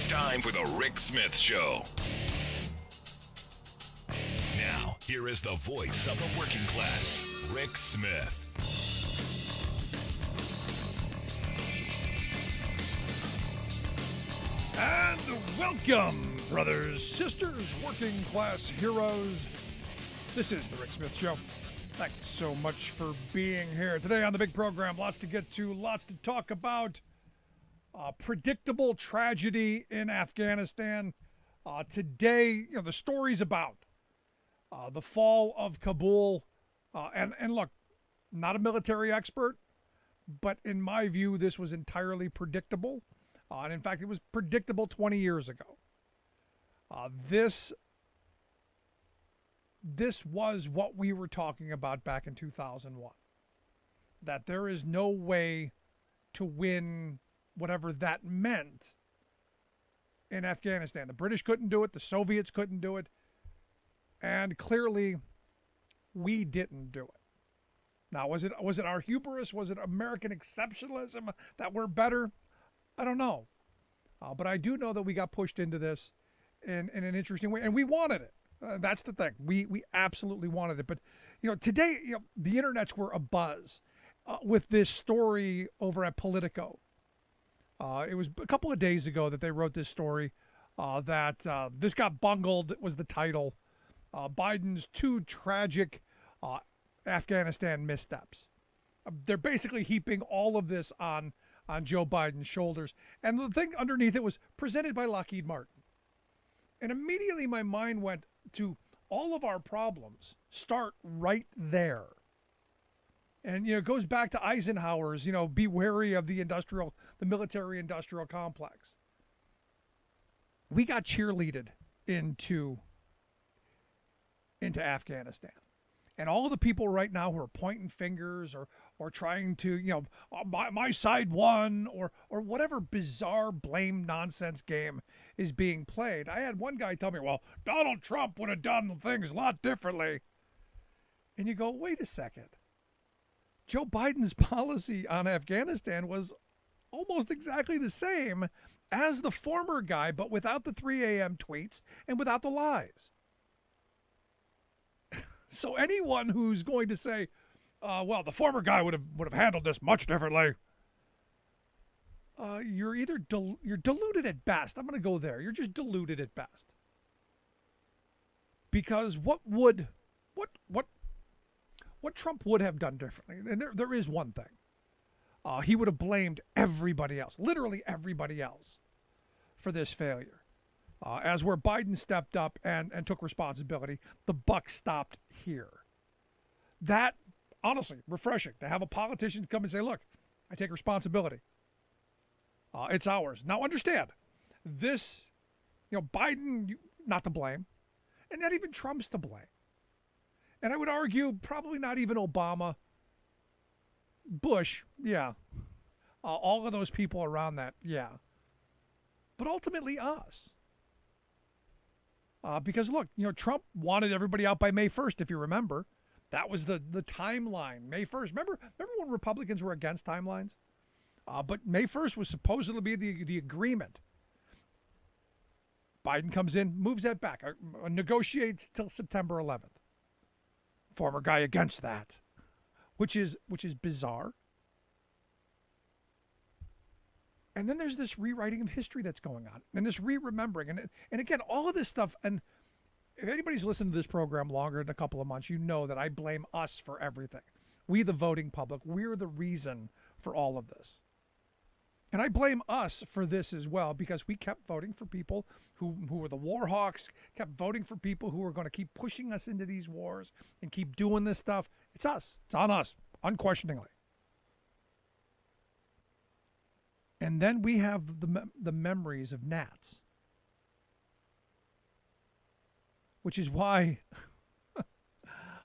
It's time for the Rick Smith Show. Now, here is the voice of the working class, Rick Smith. And welcome, brothers, sisters, working class heroes. This is the Rick Smith Show. Thanks so much for being here. Today on the big program, lots to get to, lots to talk about. Predictable tragedy in Afghanistan. Today, the story's about the fall of Kabul. And look, not a military expert, but in my view, this was entirely predictable. And in fact, it was predictable 20 years ago. This was what we were talking about back in 2001. That there is no way to win whatever that meant in Afghanistan. The British couldn't do it. The Soviets couldn't do it. And clearly, we didn't do it. Now, was it our hubris? Was it American exceptionalism that we're better? I don't know. But I do know that we got pushed into this in an interesting way, and we wanted it. That's the thing. We absolutely wanted it. But, today, the internets were abuzz with this story over at Politico. It was a couple of days ago that they wrote this story that this got bungled, was the title. Biden's two tragic Afghanistan missteps. They're basically heaping all of this on Joe Biden's shoulders. And the thing underneath it was presented by Lockheed Martin. And immediately my mind went to all of our problems start right there. And, it goes back to Eisenhower's, be wary of the military industrial complex. We got cheerleaded into Afghanistan. And all of the people right now who are pointing fingers or trying to, my side won or whatever bizarre blame nonsense game is being played. I had one guy tell me, well, Donald Trump would have done things a lot differently. And you go, wait a second. Joe Biden's policy on Afghanistan was almost exactly the same as the former guy, but without the 3 a.m. tweets and without the lies. So anyone who's going to say, well, the former guy would have handled this much differently, you're either you're deluded at best. I'm going to go there. You're just deluded at best. Because what Trump would have done differently, and there is one thing. He would have blamed everybody else, literally everybody else, for this failure. As where Biden stepped up and took responsibility, the buck stopped here. That, honestly, refreshing to have a politician come and say, look, I take responsibility. It's ours. Now understand, this, Biden, not to blame, and not even Trump's to blame. And I would argue probably not even Obama, Bush, yeah. All of those people around that, yeah. But ultimately us. Because look, Trump wanted everybody out by May 1st, if you remember. That was the timeline, May 1st. Remember when Republicans were against timelines? But May 1st was supposedly the agreement. Biden comes in, moves that back, negotiates till September 11th. Former guy against that, which is bizarre. And then there's this rewriting of history that's going on, and this re-remembering, and again, all of this stuff. And if anybody's listened to this program longer than a couple of months, you know that I blame us for everything. We, the voting public, we're the reason for all of this. And I blame us for this as well, because we kept voting for people who were the war hawks, kept voting for people who were going to keep pushing us into these wars and keep doing this stuff. It's us. It's on us, unquestioningly. And then we have the memories of gnats, which is why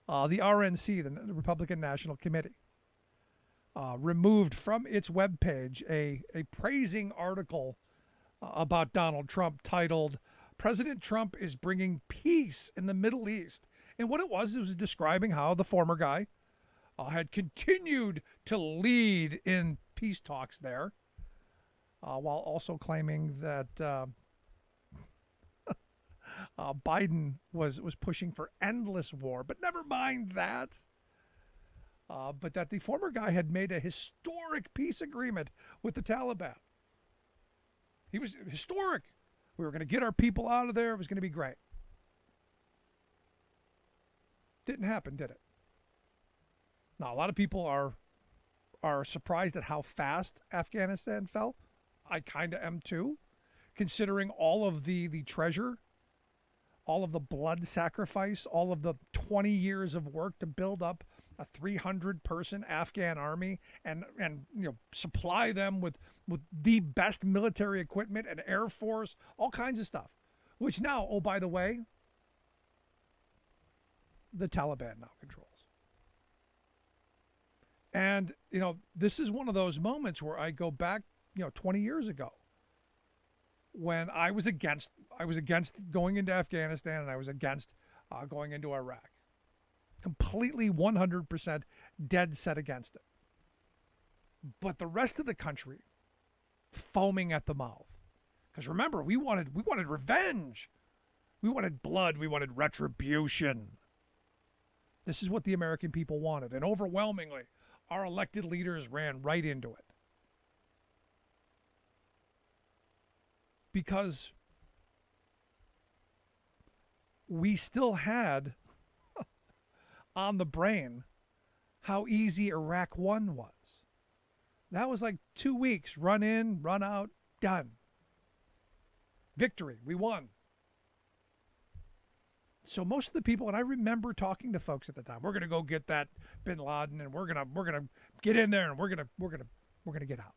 the RNC, the Republican National Committee, removed from its webpage a praising article about Donald Trump titled, "President Trump is Bringing Peace in the Middle East." And what it was describing how the former guy had continued to lead in peace talks there, while also claiming that Biden was pushing for endless war, but never mind that. But that the former guy had made a historic peace agreement with the Taliban. He was historic. We were going to get our people out of there. It was going to be great. Didn't happen, did it? Now, a lot of people are surprised at how fast Afghanistan fell. I kind of am too, considering all of the treasure, all of the blood sacrifice, all of the 20 years of work to build up a 300-person Afghan army and supply them with the best military equipment and air force, all kinds of stuff, which now, oh, by the way, the Taliban now controls. And, this is one of those moments where I go back, 20 years ago when I was against going into Afghanistan and I was against going into Iraq. Completely 100% dead set against it. But the rest of the country foaming at the mouth. Because remember, we wanted revenge. We wanted blood. We wanted retribution. This is what the American people wanted. And overwhelmingly, our elected leaders ran right into it. Because we still had on the brain how easy Iraq 1 was. That was like 2 weeks, run in, run out, done. Victory, we won. So most of the people, and I remember talking to folks at the time, we're going to go get that bin Laden and we're going to get in there and we're going to get out.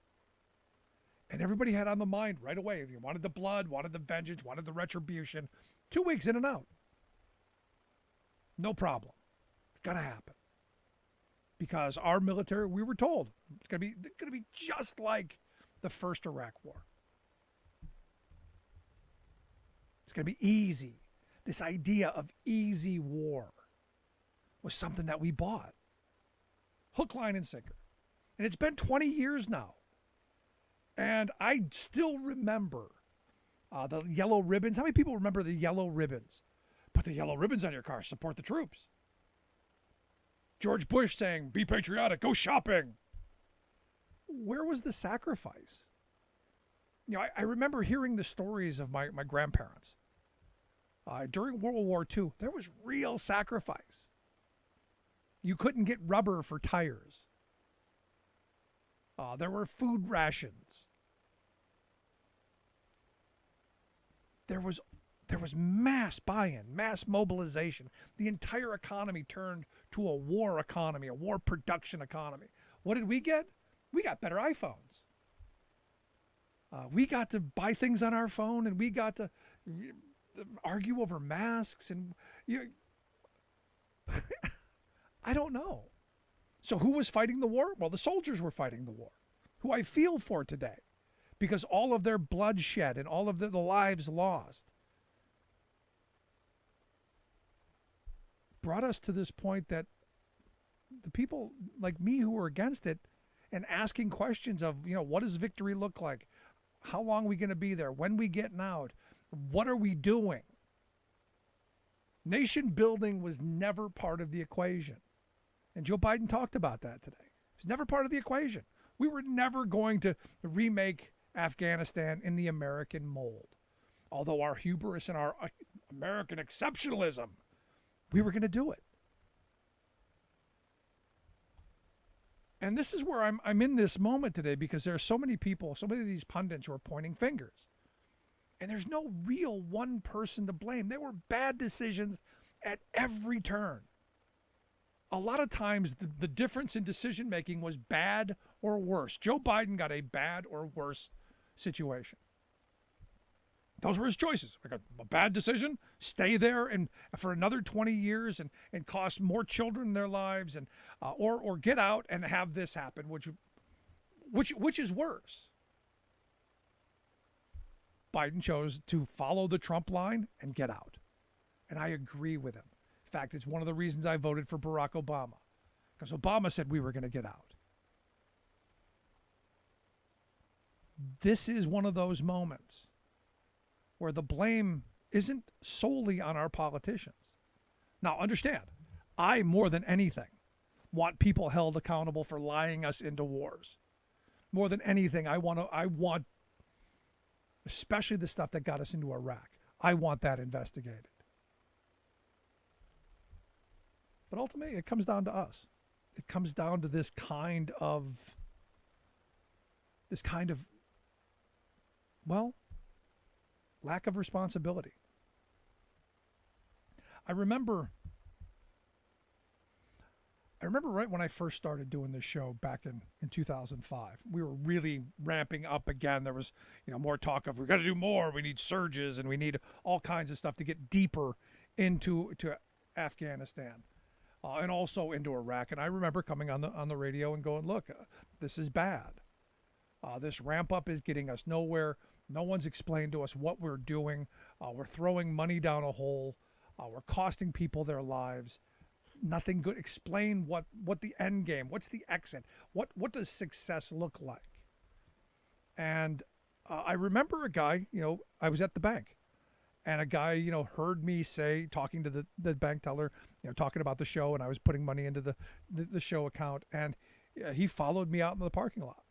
And everybody had on the mind right away, you wanted the blood, wanted the vengeance, wanted the retribution. 2 weeks in and out. No problem. It's going to happen. Because our military, we were told, it's going to be just like the first Iraq War. It's going to be easy. This idea of easy war was something that we bought. Hook, line, and sinker. And it's been 20 years now. And I still remember the yellow ribbons. How many people remember the yellow ribbons? Put the yellow ribbons on your car. Support the troops. George Bush saying, be patriotic, go shopping. Where was the sacrifice? I remember hearing the stories of my grandparents. During World War II, there was real sacrifice. You couldn't get rubber for tires. There were food rations. There was mass buy-in, mass mobilization. The entire economy turned to a war economy, a war production economy. What did we get? We got better iPhones. We got to buy things on our phone, and we got to argue over masks, and I don't know. So who was fighting the war? Well, the soldiers were fighting the war, who I feel for today, because all of their bloodshed and all of the lives lost brought us to this point that the people like me who were against it and asking questions of, what does victory look like? How long are we going to be there? When we getting out? What are we doing? Nation building was never part of the equation. And Joe Biden talked about that today. It was never part of the equation. We were never going to remake Afghanistan in the American mold. Although our hubris and our American exceptionalism, we were going to do it. And this is where I'm in this moment today, because there are so many people, so many of these pundits who are pointing fingers. And there's no real one person to blame. There were bad decisions at every turn. A lot of times the difference in decision making was bad or worse. Joe Biden got a bad or worse situation. Those were his choices. I got a bad decision, stay there and for another 20 years and cost more children their lives, and or get out and have this happen, which is worse. Biden chose to follow the Trump line and get out. And I agree with him. In fact, it's one of the reasons I voted for Barack Obama, because Obama said we were going to get out. This is one of those moments where the blame isn't solely on our politicians. Now, understand, I, more than anything, want people held accountable for lying us into wars. More than anything, I want, especially the stuff that got us into Iraq, I want that investigated. But ultimately, it comes down to us. It comes down to this kind of, well, lack of responsibility. I remember right when I first started doing this show back in 2005, we were really ramping up again. There was, more talk of, we got to do more. We need surges and we need all kinds of stuff to get deeper into Afghanistan and also into Iraq. And I remember coming on the radio and going, look, this is bad. This ramp up is getting us nowhere. No one's explained to us what we're doing. We're throwing money down a hole. We're costing people their lives. Nothing good. Explain what the end game, what's the exit, what does success look like? And I remember a guy, I was at the bank, and a guy, heard me say, talking to the bank teller, talking about the show, and I was putting money into the show account, and he followed me out in the parking lot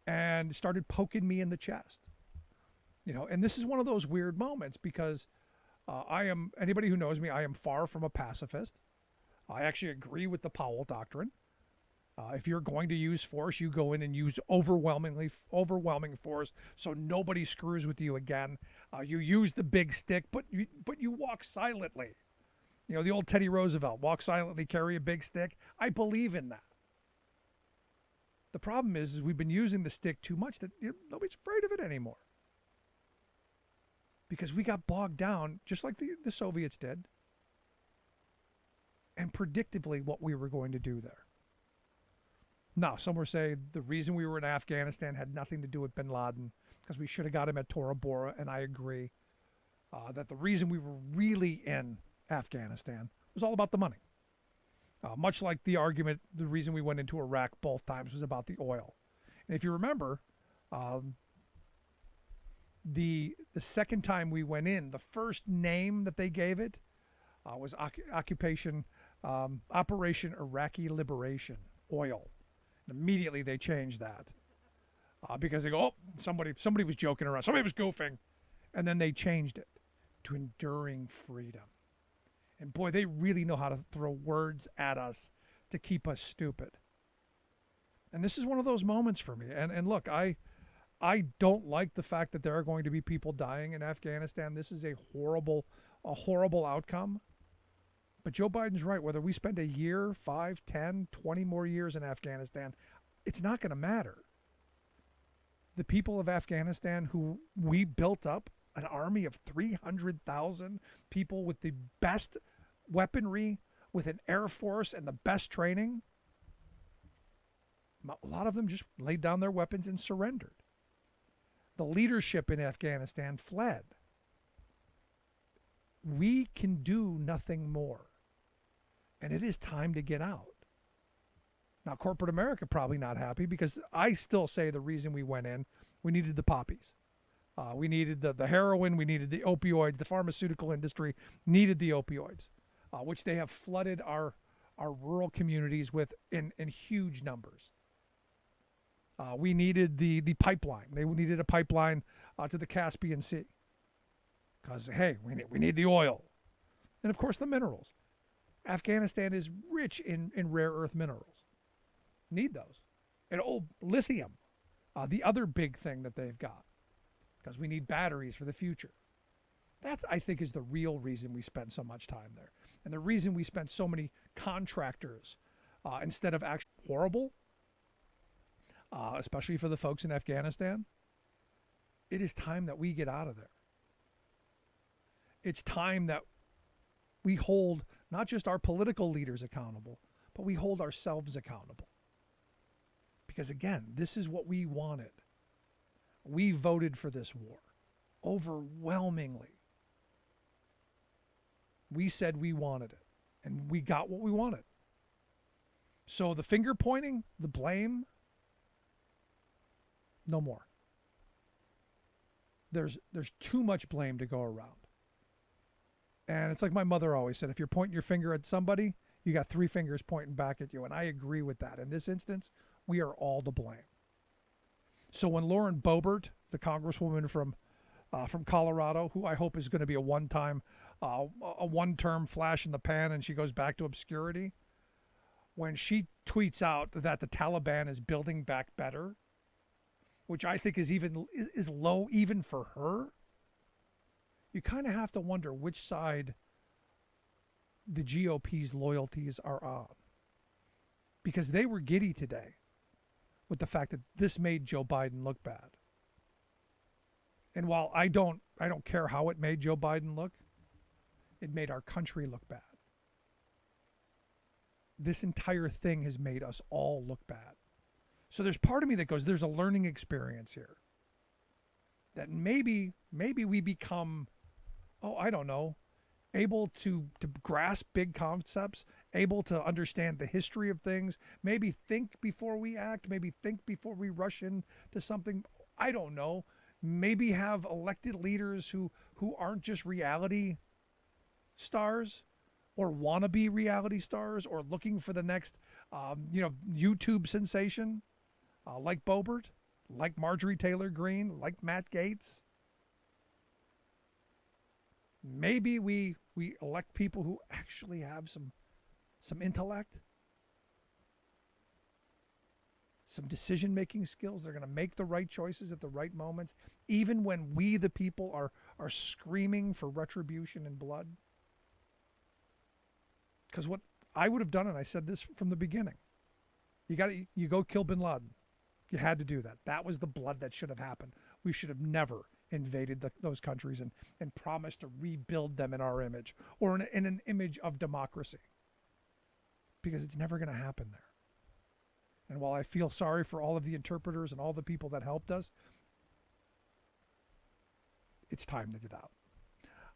and started poking me in the chest. And this is one of those weird moments because anybody who knows me, I am far from a pacifist. I actually agree with the Powell Doctrine. If you're going to use force, you go in and use overwhelming force so nobody screws with you again. You use the big stick, but you walk silently. The old Teddy Roosevelt, walk silently, carry a big stick. I believe in that. The problem is we've been using the stick too much that nobody's afraid of it anymore. Because we got bogged down, just like the Soviets did, and predictably what we were going to do there. Now, some will say the reason we were in Afghanistan had nothing to do with bin Laden, because we should have got him at Tora Bora, and I agree that the reason we were really in Afghanistan was all about the money. Much like the argument, the reason we went into Iraq both times was about the oil. And if you remember, the second time we went in, the first name that they gave it was Operation Iraqi Liberation, oil. And immediately they changed that because they go, oh, somebody was joking around, somebody was goofing, and then they changed it to Enduring Freedom. And boy, they really know how to throw words at us to keep us stupid. And this is one of those moments for me. And look, I don't like the fact that there are going to be people dying in Afghanistan. This is a horrible outcome. But Joe Biden's right. Whether we spend a year, 5, 10, 20 more years in Afghanistan, it's not going to matter. The people of Afghanistan who we built up an army of 300,000 people with the best weaponry, with an air force and the best training, a lot of them just laid down their weapons and surrendered. The leadership in Afghanistan fled. We can do nothing more. And it is time to get out. Now, corporate America probably not happy because I still say the reason we went in, we needed the poppies. We needed the heroin. We needed the opioids. The pharmaceutical industry needed the opioids, which they have flooded our rural communities with in huge numbers. We needed the pipeline. They needed a pipeline to the Caspian Sea because, hey, we need the oil. And, of course, the minerals. Afghanistan is rich in rare earth minerals. Need those. And lithium, the other big thing that they've got, because we need batteries for the future. That, I think, is the real reason we spend so much time there. And the reason we spend so many contractors instead of actually horrible, especially for the folks in Afghanistan. It is time that we get out of there. It's time that we hold not just our political leaders accountable, but we hold ourselves accountable. Because again, this is what we wanted. We voted for this war overwhelmingly. We said we wanted it, and we got what we wanted. So the finger pointing, the blame, no more. there's too much blame to go around. And it's like my mother always said, if you're pointing your finger at somebody, you got three fingers pointing back at you. And I agree with that. In this instance, we are all to blame. So when Lauren Bobert, the congresswoman from Colorado, who I hope is going to be a one-term flash in the pan and she goes back to obscurity, when she tweets out that the Taliban is building back better, which I think is low even for her, you kind of have to wonder which side the GOP's loyalties are on. Because they were giddy today with the fact that this made Joe Biden look bad. And while I don't care how it made Joe Biden look, it made our country look bad. This entire thing has made us all look bad. So there's part of me that goes, there's a learning experience here. That maybe we become, able to grasp big concepts, able to understand the history of things, maybe think before we act, maybe think before we rush into something. I don't know. Maybe have elected leaders who aren't just reality stars or wannabe reality stars or looking for the next, YouTube sensation, like Bobert, like Marjorie Taylor Greene, like Matt Gaetz. Maybe we elect people who actually have some intellect, some decision-making skills. They're going to make the right choices at the right moments, even when we, the people, are screaming for retribution and blood. Because what I would have done, and I said this from the beginning, you go kill bin Laden. You had to do that. That was the blood that should have happened. We should have never invaded those countries and promised to rebuild them in our image or in an image of democracy. Because it's never going to happen there. And while I feel sorry for all of the interpreters and all the people that helped us, it's time to get out.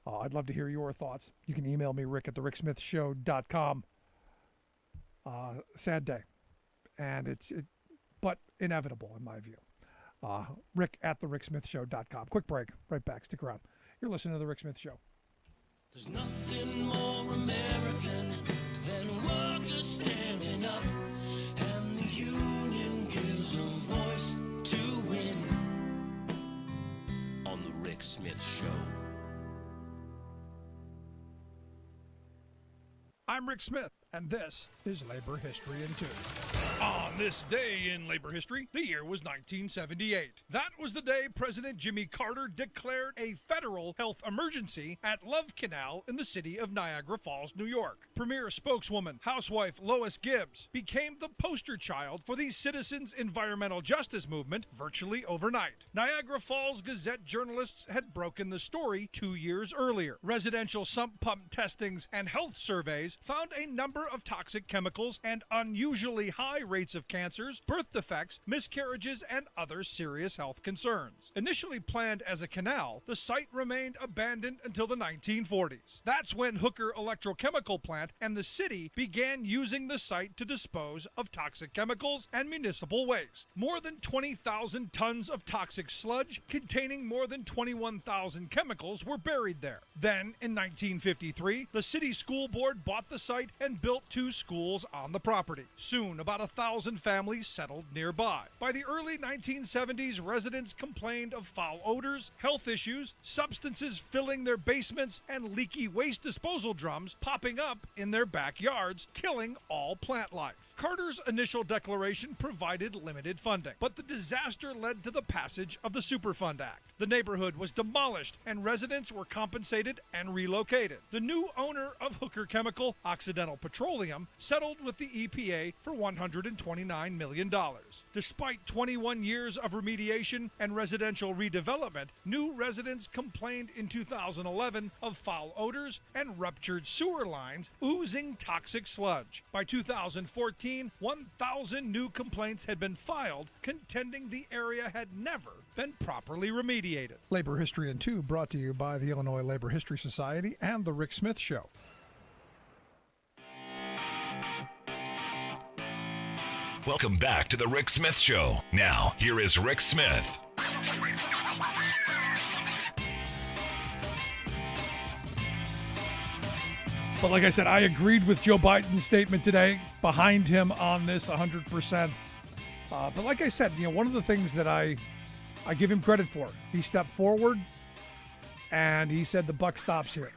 I'd love to hear your thoughts. You can email me, rick@thericksmithshow.com. Sad day. And but inevitable in my view. Rick@thericksmithshow.com. Quick break. Right back. Stick around. You're listening to The Rick Smith Show. There's nothing more American than workers standing up, and the union gives a voice to win. On The Rick Smith Show. I'm Rick Smith, and this is Labor History in 2. On this day in labor history, the year was 1978. That was the day President Jimmy Carter declared a federal health emergency at Love Canal in the city of Niagara Falls, New York. Premier spokeswoman, housewife Lois Gibbs, became the poster child for the citizens' environmental justice movement virtually overnight. Niagara Falls Gazette journalists had broken the story 2 years earlier. Residential sump pump testings and health surveys found a number of toxic chemicals and unusually high rates of cancers, birth defects, miscarriages, and other serious health concerns. Initially planned as a canal, the site remained abandoned until the 1940s. That's when Hooker Electrochemical Plant and the city began using the site to dispose of toxic chemicals and municipal waste. More than 20,000 tons of toxic sludge containing more than 21,000 chemicals were buried there. Then, in 1953, the city school board bought the site and built 2 schools on the property. Soon, about 1,000 families settled nearby. By the early 1970s, residents complained of foul odors, health issues, substances filling their basements, and leaky waste disposal drums popping up in their backyards, killing all plant life. Carter's initial declaration provided limited funding, but the disaster led to the passage of the Superfund Act. The neighborhood was demolished, and residents were compensated and relocated. The new owner of Hooker Chemical, Occidental Petroleum, settled with the EPA for $129 million. Despite 21 years of remediation and residential redevelopment, new residents complained in 2011 of foul odors and ruptured sewer lines oozing toxic sludge. By 2014, 1,000 new complaints had been filed, contending the area had never been properly remediated. Labor History in 2 brought to you by the Illinois Labor History Society and The Rick Smith Show. Welcome back to the Rick Smith Show. Now, here is Rick Smith. But like I said, I agreed with Joe Biden's statement today, behind him on this 100%. But like I said, one of the things that I give him credit for, he stepped forward and he said the buck stops here.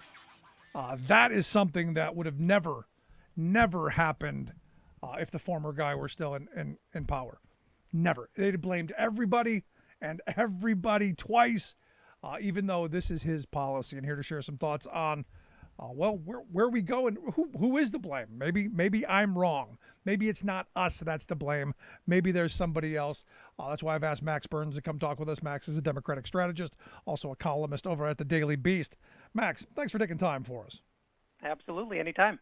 That is something that would have never happened if the former guy were still in power. Never. They'd have blamed everybody and everybody twice, even though this is his policy. And here to share some thoughts on where we go and who is to blame. Maybe I'm wrong. Maybe it's not us that's to blame. Maybe there's somebody else. That's why I've asked Max Burns to come talk with us. Max is a Democratic strategist, also a columnist over at the Daily Beast. Max, thanks for taking time for us. Absolutely, anytime.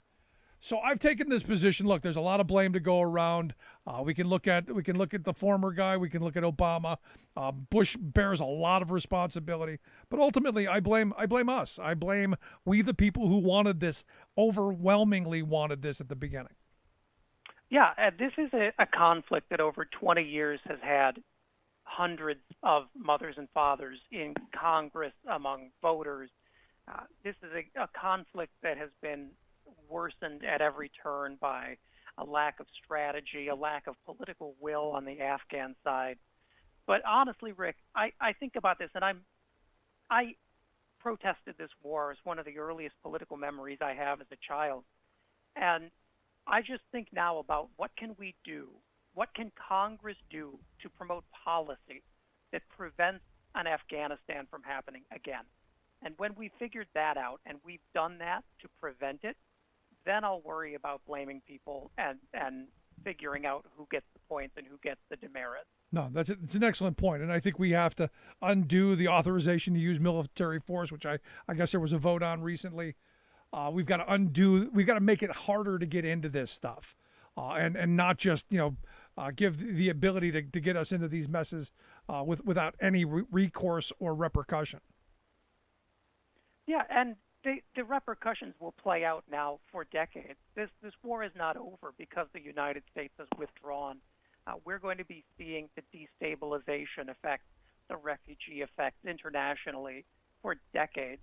So I've taken this position. Look, there's a lot of blame to go around. We can look at the former guy. We can look at Obama. Bush bears a lot of responsibility, but ultimately, I blame us. I blame we the people who wanted this, overwhelmingly wanted this at the beginning. Yeah, this is a conflict that over 20 years has had hundreds of mothers and fathers in Congress, among voters. This is a conflict that has been worsened at every turn by a lack of strategy, a lack of political will on the Afghan side. But honestly, Rick, I think about this, and I protested this war as one of the earliest political memories I have as a child. And I just think now about what can we do? What can Congress do to promote policy that prevents an Afghanistan from happening again? And when we figured that out and we've done that to prevent it, then I'll worry about blaming people and figuring out who gets the points and who gets the demerits. No, it's an excellent point. And I think we have to undo the authorization to use military force, which I guess there was a vote on recently. We've got to make it harder to get into this stuff and not just, give the ability to get us into these messes without any recourse or repercussion. Yeah, and the repercussions will play out now for decades. This war is not over because the United States has withdrawn. We're going to be seeing the destabilization effect, the refugee effect internationally for decades.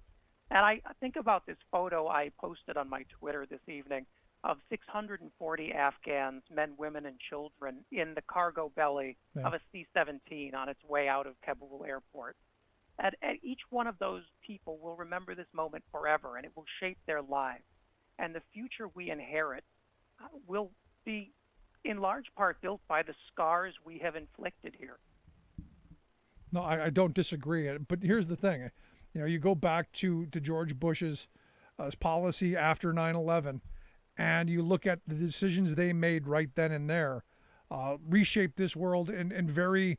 And I think about this photo I posted on my Twitter this evening of 640 Afghans, men, women, and children, in the cargo belly of a C-17 on its way out of Kabul airport. And each one of those people will remember this moment forever, and it will shape their lives. And the future we inherit will be, in large part, built by the scars we have inflicted here. No, I don't disagree. But here's the thing. You go back to George Bush's policy after 9/11, and you look at the decisions they made right then and there, reshaped this world in very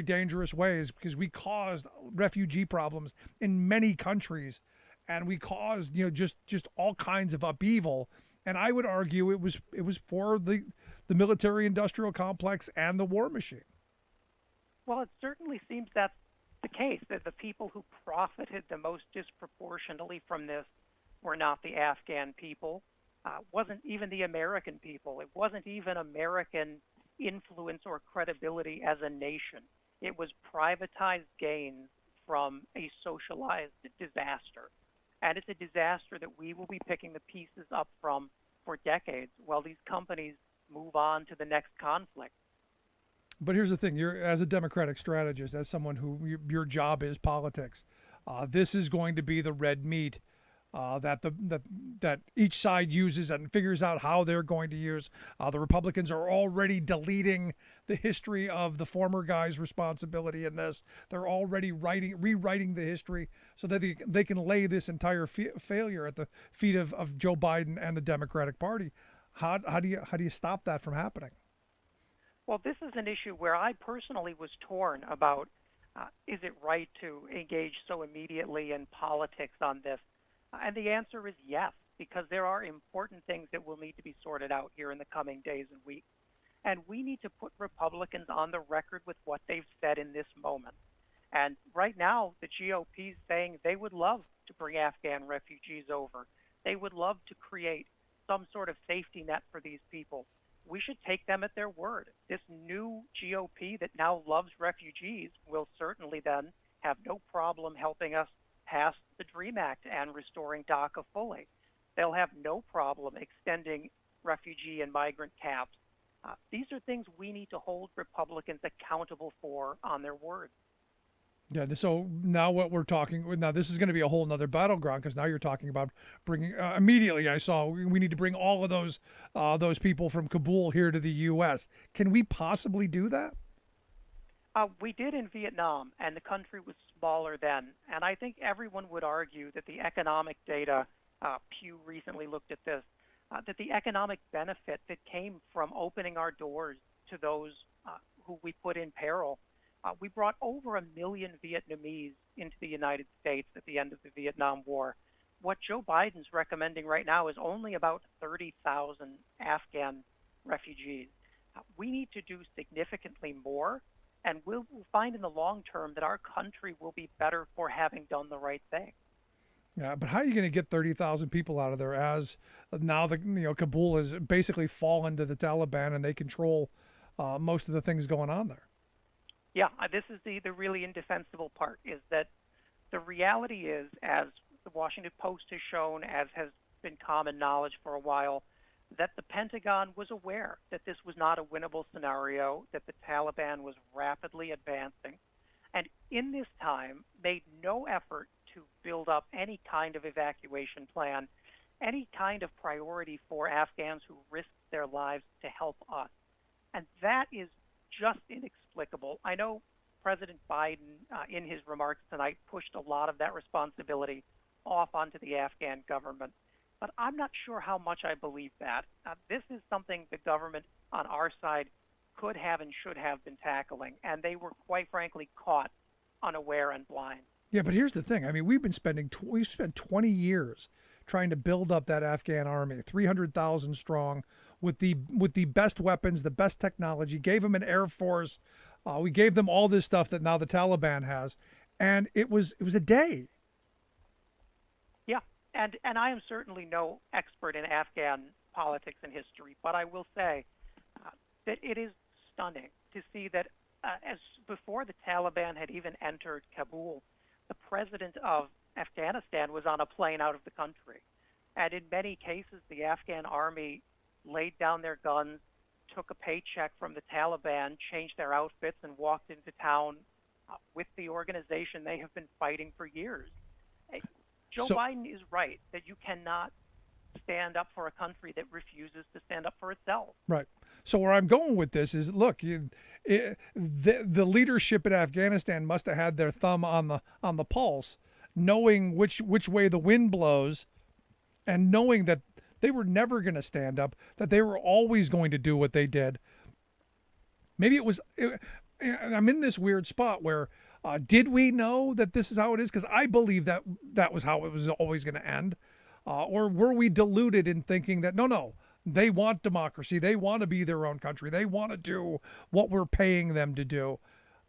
dangerous ways, because we caused refugee problems in many countries, and we caused just all kinds of upheaval. And I would argue it was for the military-industrial complex and the war machine. Well, it certainly seems that's the case, that the people who profited the most disproportionately from this were not the Afghan people, wasn't even the American people. It wasn't even American influence or credibility as a nation. It was privatized gains from a socialized disaster. And it's a disaster that we will be picking the pieces up from for decades while these companies move on to the next conflict. But here's the thing: you're, as a Democratic strategist, as someone who your job is politics, this is going to be the red meat that each side uses and figures out how they're going to use. The Republicans are already deleting the history of the former guy's responsibility in this. They're already rewriting the history so that they can lay this entire failure at the feet of Joe Biden and the Democratic Party. How do you stop that from happening? Well, this is an issue where I personally was torn about, is it right to engage so immediately in politics on this? And the answer is yes, because there are important things that will need to be sorted out here in the coming days and weeks. And we need to put Republicans on the record with what they've said in this moment. And right now, the GOP is saying they would love to bring Afghan refugees over. They would love to create some sort of safety net for these people. We should take them at their word. This new GOP that now loves refugees will certainly then have no problem helping us pass the DREAM Act and restoring DACA fully. they'll have no problem extending refugee and migrant caps. These are things we need to hold Republicans accountable for on their word. Yeah, so now what we're talking now, this is going to be a whole nother battleground, because now you're talking about bringing immediately. I saw we need to bring all of those people from Kabul here to the U.S. Can we possibly do that? We did in Vietnam, and the country was smaller then. And I think everyone would argue that the economic data, Pew recently looked at this, that the economic benefit that came from opening our doors to those who we put in peril. We brought over 1 million Vietnamese into the United States at the end of the Vietnam War. What Joe Biden's recommending right now is only about 30,000 Afghan refugees. We need to do significantly more, and we'll find in the long term that our country will be better for having done the right thing. Yeah, but how are you going to get 30,000 people out of there as now Kabul has basically fallen to the Taliban and they control most of the things going on there? Yeah, this is the really indefensible part, is that the reality is, as the Washington Post has shown, as has been common knowledge for a while, that the Pentagon was aware that this was not a winnable scenario, that the Taliban was rapidly advancing, and in this time made no effort to build up any kind of evacuation plan, any kind of priority for Afghans who risked their lives to help us. And that is just inexplicable. I know President Biden, in his remarks tonight, pushed a lot of that responsibility off onto the Afghan government, but I'm not sure how much I believe that. This is something the government on our side could have and should have been tackling, and they were, quite frankly, caught unaware and blind. Yeah, but here's the thing. I mean, we've spent 20 years trying to build up that Afghan army, 300,000 strong, with the best weapons, the best technology. Gave them an air force. We gave them all this stuff that now the Taliban has, and it was a day. Yeah, and I am certainly no expert in Afghan politics and history, but I will say that it is stunning to see that as before the Taliban had even entered Kabul, the president of Afghanistan was on a plane out of the country. And in many cases, the Afghan army laid down their guns, took a paycheck from the Taliban, changed their outfits, and walked into town with the organization they have been fighting for years. Joe Biden is right that you cannot stand up for a country that refuses to stand up for itself. Right. So where I'm going with this is, look, the leadership in Afghanistan must have had their thumb on the pulse, knowing which way the wind blows, and knowing that they were never going to stand up, that they were always going to do what they did. Maybe I'm in this weird spot where, did we know that this is how it is? Because I believe that was how it was always going to end. Or were we deluded in thinking that, no, they want democracy. They want to be their own country. They want to do what we're paying them to do.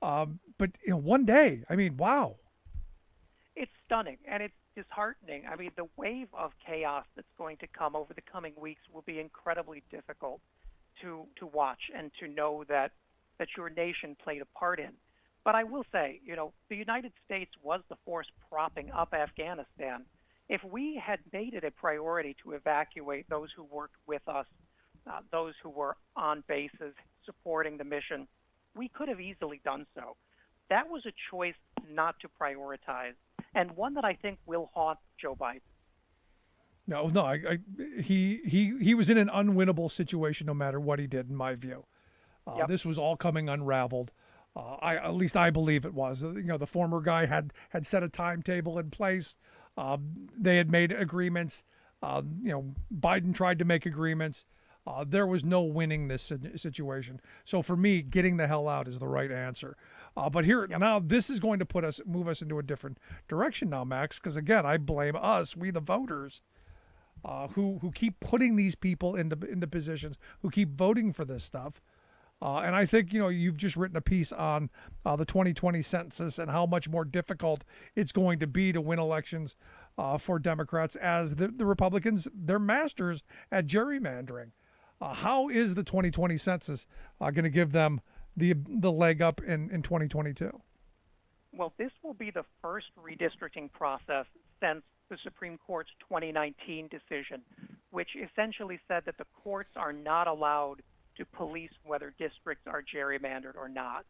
But one day, I mean, wow. It's stunning, and it's disheartening. I mean, the wave of chaos that's going to come over the coming weeks will be incredibly difficult to watch and to know that your nation played a part in. But I will say, the United States was the force propping up Afghanistan. If we had made it a priority to evacuate those who worked with us, those who were on bases supporting the mission, we could have easily done so. That was a choice not to prioritize, and one that I think will haunt Joe Biden. No, he was in an unwinnable situation no matter what he did, in my view. Yep. This was all coming unraveled. At least I believe it was. The former guy had set a timetable in place. They had made agreements. Biden tried to make agreements. There was no winning this situation. So for me, getting the hell out is the right answer. But here now, this is going to move us into a different direction now, Max. Because again, I blame us, we the voters, who keep putting these people into positions, who keep voting for this stuff. And I think, you've just written a piece on the 2020 census and how much more difficult it's going to be to win elections for Democrats, as the Republicans, they're masters at gerrymandering. How is the 2020 census going to give them the leg up in 2022? Well, this will be the first redistricting process since the Supreme Court's 2019 decision, which essentially said that the courts are not allowed to police whether districts are gerrymandered or not.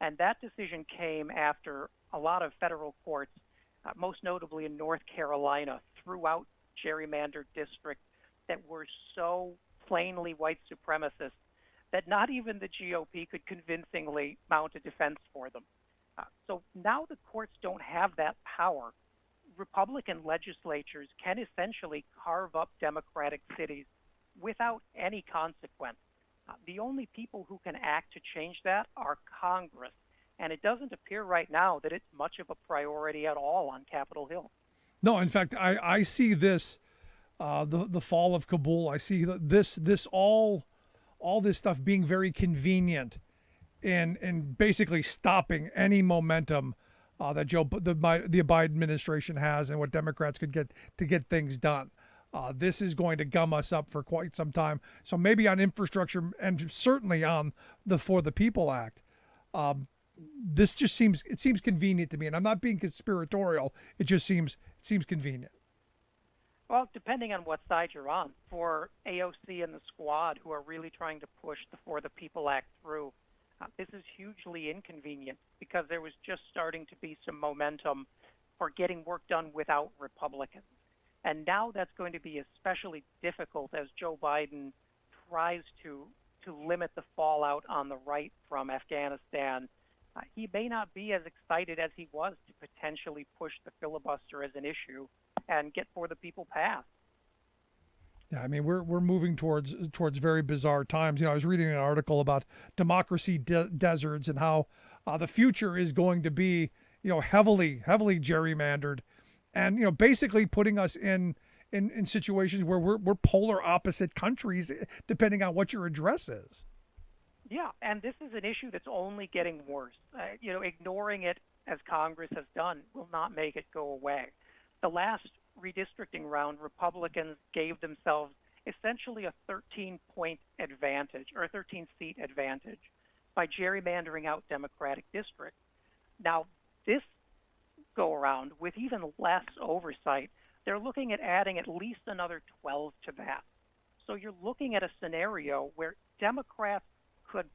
And that decision came after a lot of federal courts, most notably in North Carolina, threw out gerrymandered districts that were so plainly white supremacist that not even the GOP could convincingly mount a defense for them. So now the courts don't have that power. Republican legislatures can essentially carve up Democratic cities without any consequence. The only people who can act to change that are Congress, and it doesn't appear right now that it's much of a priority at all on Capitol Hill. No, in fact, I see this, the fall of Kabul. I see this all this stuff being very convenient in basically stopping any momentum that the Biden administration has and what Democrats could get to get things done. This is going to gum us up for quite some time. So maybe on infrastructure and certainly on the For the People Act, this just seems convenient to me. And I'm not being conspiratorial. It just seems convenient. Well, depending on what side you're on, for AOC and the squad who are really trying to push the For the People Act through, this is hugely inconvenient because there was just starting to be some momentum for getting work done without Republicans. And now that's going to be especially difficult as Joe Biden tries to limit the fallout on the right from Afghanistan. He may not be as excited as he was to potentially push the filibuster as an issue and get For the People passed. Yeah, I mean, we're moving towards very bizarre times. You know, I was reading an article about democracy deserts and how the future is going to be, heavily gerrymandered, and basically putting us in situations where we're polar opposite countries depending on what your address is. Yeah, and this is an issue that's only getting worse. Ignoring it as Congress has done will not make it go away. The last redistricting round, Republicans gave themselves essentially a 13-point advantage, or a 13-seat advantage, by gerrymandering out Democratic districts. Now, this go-around, with even less oversight, they're looking at adding at least another 12 to that. So you're looking at a scenario where Democrats could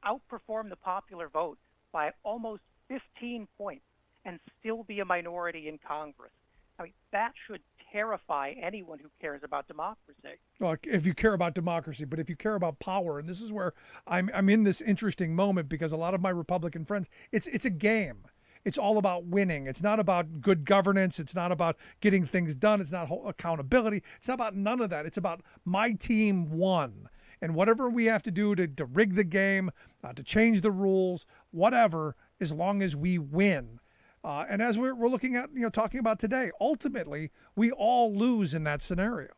outperform the popular vote by almost 15 points and still be a minority in Congress. I mean, that should terrify anyone who cares about democracy. Well, if you care about democracy, but if you care about power, and this is where I'm in this interesting moment because a lot of my Republican friends, it's a game. It's all about winning. It's not about good governance. It's not about getting things done. It's not accountability. It's not about none of that. It's about my team won. And whatever we have to do to rig the game, to change the rules, whatever, as long as we win. And as we're looking at, talking about today, ultimately, we all lose in that scenario.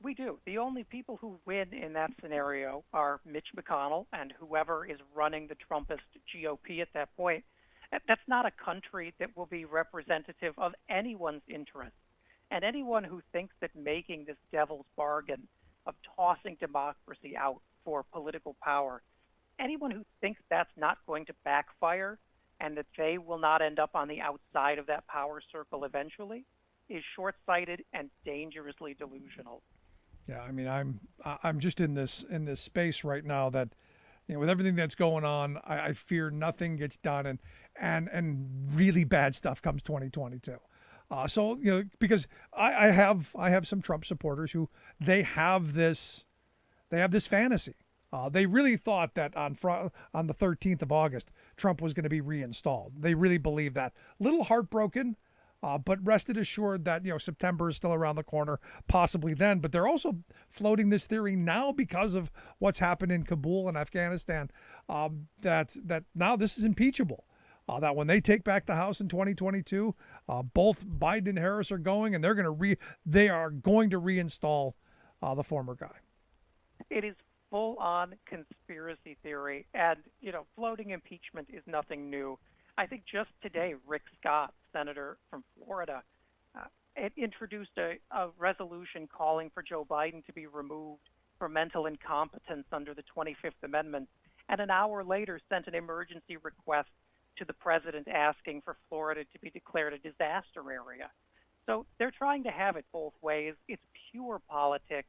We do. The only people who win in that scenario are Mitch McConnell and whoever is running the Trumpist GOP at that point. That's not a country that will be representative of anyone's interests. And anyone who thinks that making this devil's bargain of tossing democracy out for political power, anyone who thinks that's not going to backfire and that they will not end up on the outside of that power circle eventually is short-sighted and dangerously delusional. Yeah, I mean, I'm just in this space right now that, with everything that's going on, I fear nothing gets done and really bad stuff comes 2022. So because I have some Trump supporters who they have this fantasy. They really thought that on the 13th of August, Trump was going to be reinstalled. They really believe that. Little heartbroken, but rested assured that September is still around the corner, possibly then. But they're also floating this theory now because of what's happened in Kabul and Afghanistan. That now this is impeachable. That when they take back the House in 2022, both Biden and Harris are going, and they are going to reinstall the former guy. It is full-on conspiracy theory, and floating impeachment is nothing new. I think just today, Rick Scott, senator from Florida, introduced a resolution calling for Joe Biden to be removed for mental incompetence under the 25th Amendment, and an hour later sent an emergency request to the president asking for Florida to be declared a disaster area. So they're trying to have it both ways. It's pure politics,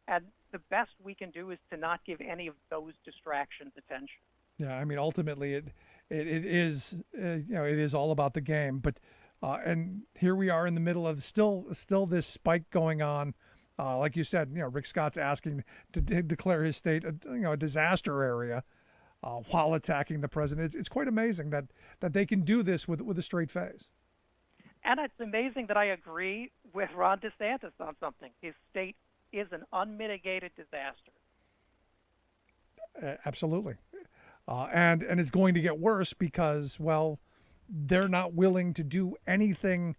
and the best we can do is to not give any of those distractions attention. Yeah, I mean, ultimately, it is it is all about the game. But and here we are in the middle of still this spike going on. Like you said, Rick Scott's asking to declare his state a disaster area while attacking the president. It's quite amazing that they can do this with a straight face. And it's amazing that I agree with Ron DeSantis on something. His state is an unmitigated disaster. Absolutely. And it's going to get worse because, well, they're not willing to do anything,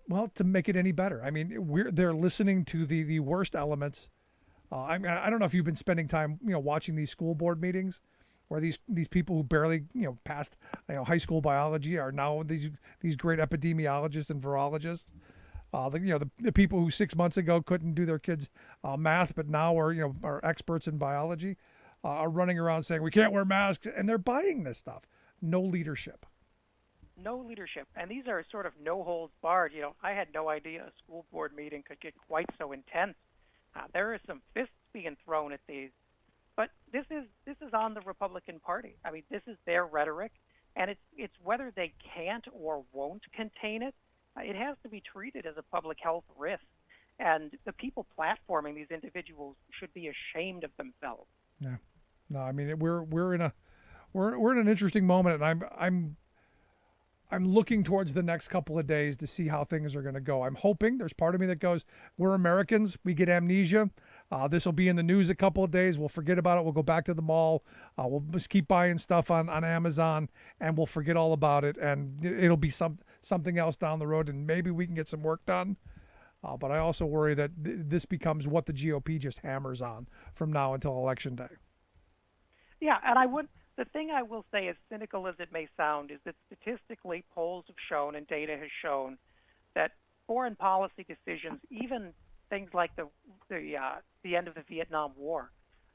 well, to make it any better. I mean, they're listening to the worst elements. I mean, I don't know if you've been spending time, watching these school board meetings where these people who barely, passed, high school biology are now these great epidemiologists and virologists. The people who 6 months ago couldn't do their kids' math, but now are experts in biology, are running around saying we can't wear masks, and they're buying this stuff. No leadership. No leadership, and these are sort of no holds barred. I had no idea a school board meeting could get quite so intense. There are some fists being thrown at these, but this is on the Republican Party. I mean, this is their rhetoric, and it's whether they can't or won't contain it. It has to be treated as a public health risk, and the people platforming these individuals should be ashamed of themselves. Yeah, no, I mean we're in an interesting moment, and I'm looking towards the next couple of days to see how things are going to go. I'm hoping, there's part of me that goes, we're Americans, we get amnesia. This will be in the news a couple of days. We'll forget about it. We'll go back to the mall. We'll just keep buying stuff on Amazon, and we'll forget all about it. And it'll be something else down the road, and maybe we can get some work done. But I also worry that this becomes what the GOP just hammers on from now until Election Day. Yeah, and the thing I will say, as cynical as it may sound, is that statistically polls have shown and data has shown that foreign policy decisions, even things like the end of the Vietnam War,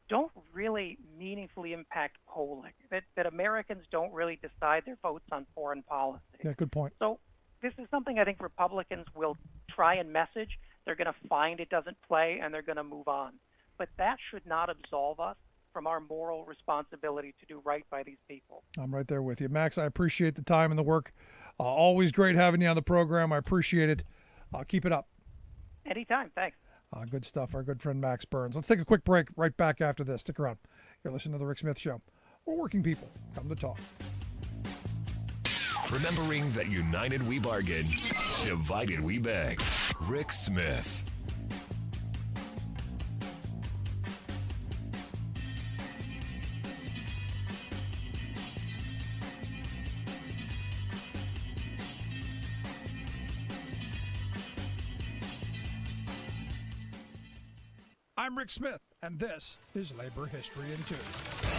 don't really meaningfully impact polling. That Americans don't really decide their votes on foreign policy. Yeah, good point. So this is something I think Republicans will try and message. They're going to find it doesn't play, and they're going to move on. But that should not absolve us from our moral responsibility to do right by these people. I'm right there with you. Max, I appreciate the time and the work. Always great having you on the program. I appreciate it. Keep it up. Anytime. Thanks. Good stuff. Our good friend Max Burns. Let's take a quick break. Right back after this. Stick around. You're listening to The Rick Smith Show. We're working people. Come to talk. Remembering that united we bargain, divided we beg. Rick Smith. I'm Rick Smith, and this is Labor History in 2.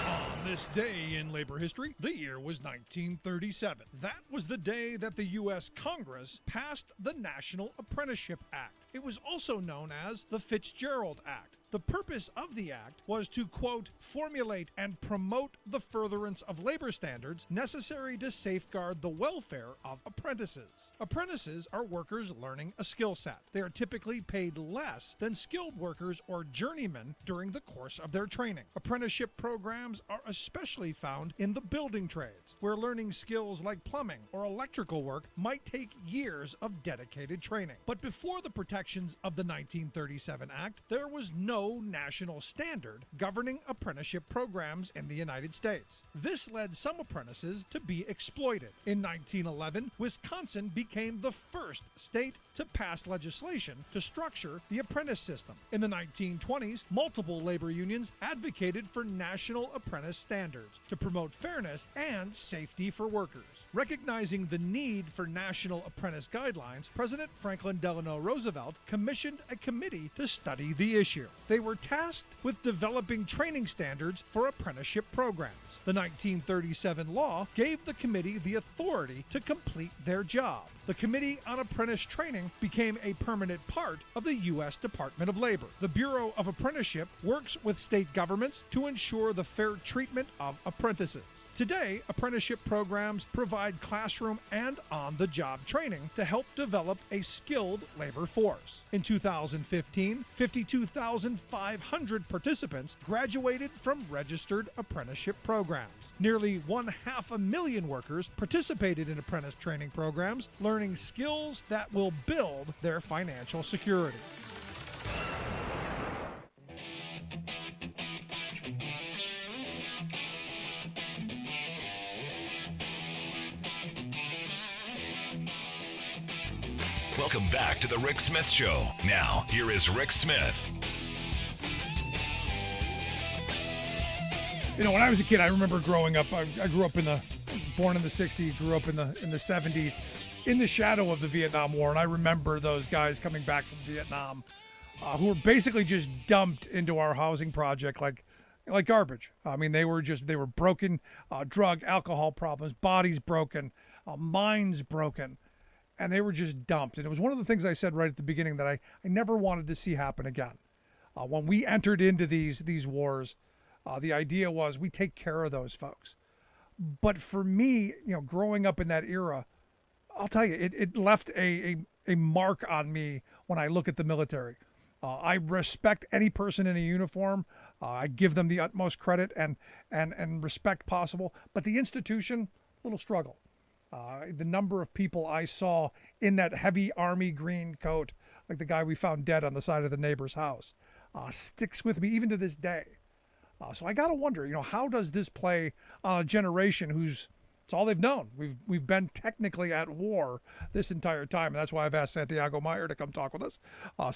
On this day in labor history, the year was 1937. That was the day that the U.S. Congress passed the National Apprenticeship Act. It was also known as the Fitzgerald Act. The purpose of the act was to, quote, formulate and promote the furtherance of labor standards necessary to safeguard the welfare of apprentices. Apprentices are workers learning a skill set. They are typically paid less than skilled workers or journeymen during the course of their training. Apprenticeship programs are especially found in the building trades, where learning skills like plumbing or electrical work might take years of dedicated training. But before the protections of the 1937 Act, there was no national standard governing apprenticeship programs in the United States. This led some apprentices to be exploited. In 1911, Wisconsin became the first state to pass legislation to structure the apprentice system. In the 1920s, multiple labor unions advocated for national apprentice standards to promote fairness and safety for workers. Recognizing the need for national apprentice guidelines, President Franklin Delano Roosevelt commissioned a committee to study the issue. they were tasked with developing training standards for apprenticeship programs. The 1937 law gave the committee the authority to complete their job. The Committee on Apprentice Training became a permanent part of the U.S. Department of Labor. The Bureau of Apprenticeship works with state governments to ensure the fair treatment of apprentices. Today, apprenticeship programs provide classroom and on-the-job training to help develop a skilled labor force. In 2015, 52,500 participants graduated from registered apprenticeship programs. Nearly 500,000 workers participated in apprentice training programs, learning skills that will build their financial security. Welcome back to the Rick Smith Show. Now, here is Rick Smith. You know, when I was a kid, I remember growing up. I grew up born in the 60s, grew up in the 70s, in the shadow of the Vietnam War. And I remember those guys coming back from Vietnam who were basically just dumped into our housing project like garbage. I mean, they were broken, drug, alcohol problems, bodies broken, minds broken. And they were just dumped. And it was one of the things I said right at the beginning that I never wanted to see happen again. When we entered into these wars, the idea was we take care of those folks. But for me, you know, growing up in that era, I'll tell you, it left a mark on me when I look at the military. I respect any person in a uniform. I give them the utmost credit and respect possible. But the institution, a little struggle. The number of people I saw in that heavy army green coat, like the guy we found dead on the side of the neighbor's house, sticks with me even to this day. So I got to wonder, you know, how does this play on a generation who's, it's all they've known. We've been technically at war this entire time. And that's why I've asked Santiago Mayer to come talk with us.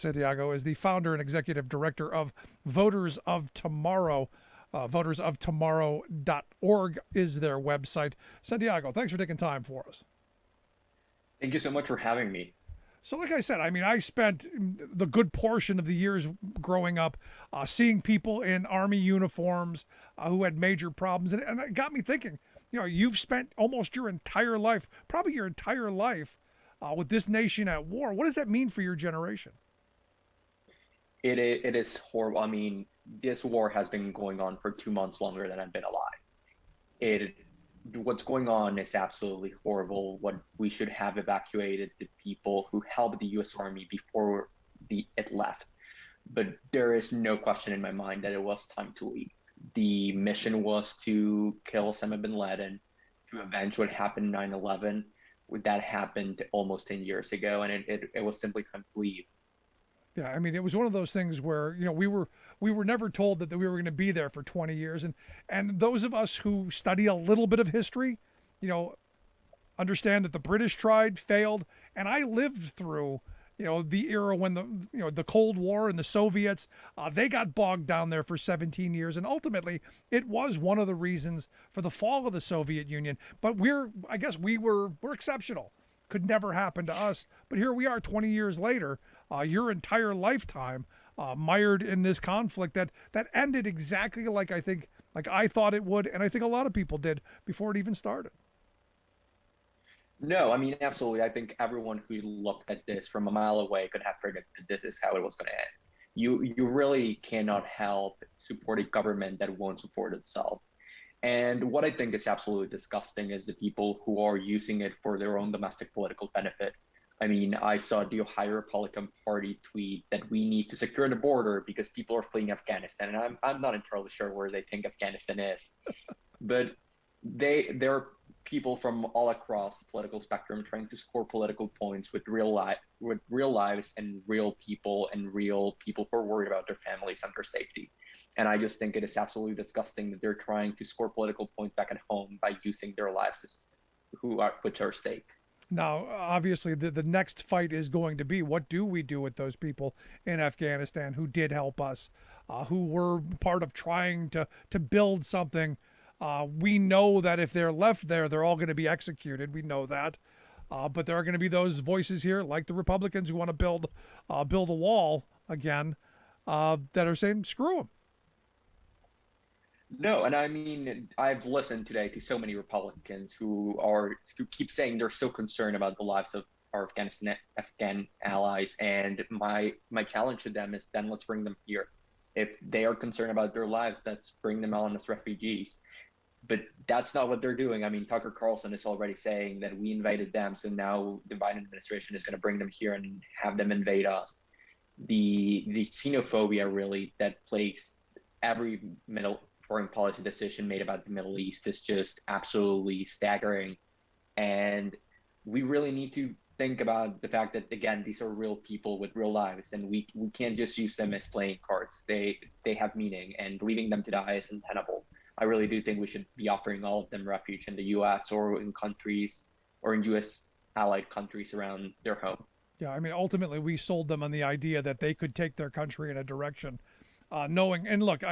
Santiago is the founder and executive director of Voters of Tomorrow. Votersoftomorrow.org is their website. Santiago, thanks for taking time for us. Thank you so much for having me. So like I said, I mean, I spent the good portion of the years growing up seeing people in Army uniforms who had major problems. And it got me thinking, you know, you've spent almost your entire life, probably your entire life with this nation at war. What does that mean for your generation? It is horrible. I mean, this war has been going on for 2 months longer than I've been alive. What's going on is absolutely horrible. What we should have evacuated the people who helped the U.S. Army before it left. But there is no question in my mind that it was time to leave. The mission was to kill Osama bin Laden, to avenge what happened 9/11. That happened almost 10 years ago, and it was simply time to leave. Yeah, I mean, it was one of those things where, you know, we were never told that we were going to be there for 20 years. And those of us who study a little bit of history, you know, understand that the British tried, failed. And I lived through, you know, the era when the Cold War and the Soviets, they got bogged down there for 17 years. And ultimately, it was one of the reasons for the fall of the Soviet Union. But we're exceptional. Could never happen to us. But here we are 20 years later, your entire lifetime mired in this conflict that ended exactly like I thought it would, and I think a lot of people did before it even started. No, I mean, absolutely. I think everyone who looked at this from a mile away could have predicted this is how it was going to end. You really cannot help support a government that won't support itself. And what I think is absolutely disgusting is the people who are using it for their own domestic political benefit. I mean, I saw the Ohio Republican Party tweet that we need to secure the border because people are fleeing Afghanistan. And I'm not entirely sure where they think Afghanistan is. But there are people from all across the political spectrum trying to score political points with real lives and real people who are worried about their families and their safety. And I just think it is absolutely disgusting that they're trying to score political points back at home by using their lives which are at stake. Now, obviously, the next fight is going to be, what do we do with those people in Afghanistan who did help us, who were part of trying to build something? We know that if they're left there, they're all going to be executed. We know that. But there are going to be those voices here, like the Republicans, who want to build a wall again. that are saying screw them. No, and I mean, I've listened today to so many Republicans who keep saying they're so concerned about the lives of our Afghan allies, and my challenge to them is then let's bring them here. If they are concerned about their lives, let's bring them on as refugees. But that's not what they're doing. I mean, Tucker Carlson is already saying that we invaded them, so now the Biden administration is going to bring them here and have them invade us. The xenophobia really that plagues every foreign policy decision made about the Middle East is just absolutely staggering. And we really need to think about the fact that, again, these are real people with real lives, and we can't just use them as playing cards. They have meaning, and leaving them to die is untenable. I really do think we should be offering all of them refuge in the U.S. or in countries or in U.S. allied countries around their home. Yeah, I mean, ultimately, we sold them on the idea that they could take their country in a direction, knowing. And look,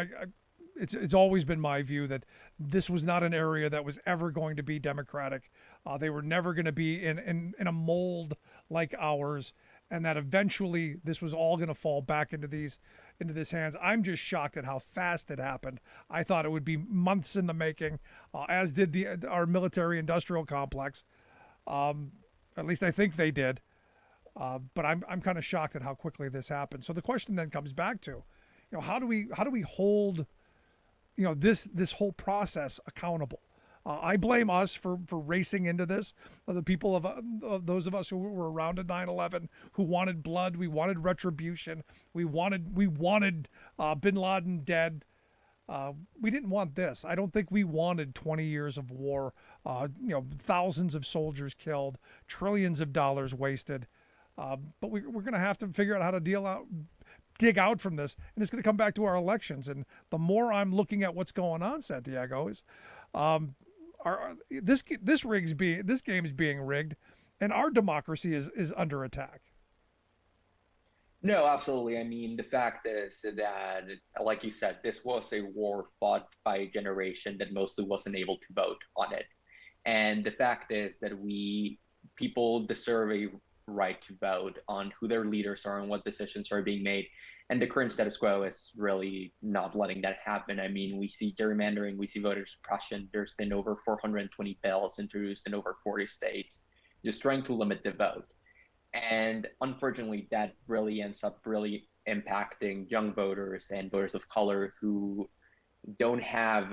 it's always been my view that this was not an area that was ever going to be democratic. They were never going to be in a mold like ours, and that eventually this was all going to fall back into this hands. I'm just shocked at how fast it happened. I thought it would be months in the making, as did our military-industrial complex. At least I think they did. But I'm kind of shocked at how quickly this happened. So the question then comes back to, how do we hold, this whole process accountable? I blame us for racing into this. The people of those of us who were around at 9/11, who wanted blood, we wanted retribution, we wanted Bin Laden dead. We didn't want this. I don't think we wanted 20 years of war. Thousands of soldiers killed, trillions of dollars wasted. But we're going to have to figure out how to dig out from this, and it's going to come back to our elections. And the more I'm looking at what's going on, Santiago, is this game's being rigged, and our democracy is under attack. No, absolutely. I mean, the fact is that, like you said, this was a war fought by a generation that mostly wasn't able to vote on it. And the fact is that people deserve a right to vote on who their leaders are and what decisions are being made. And the current status quo is really not letting that happen. I mean, we see gerrymandering, we see voter suppression. There's been over 420 bills introduced in over 40 states, just trying to limit the vote. And unfortunately, that really ends up really impacting young voters and voters of color who don't have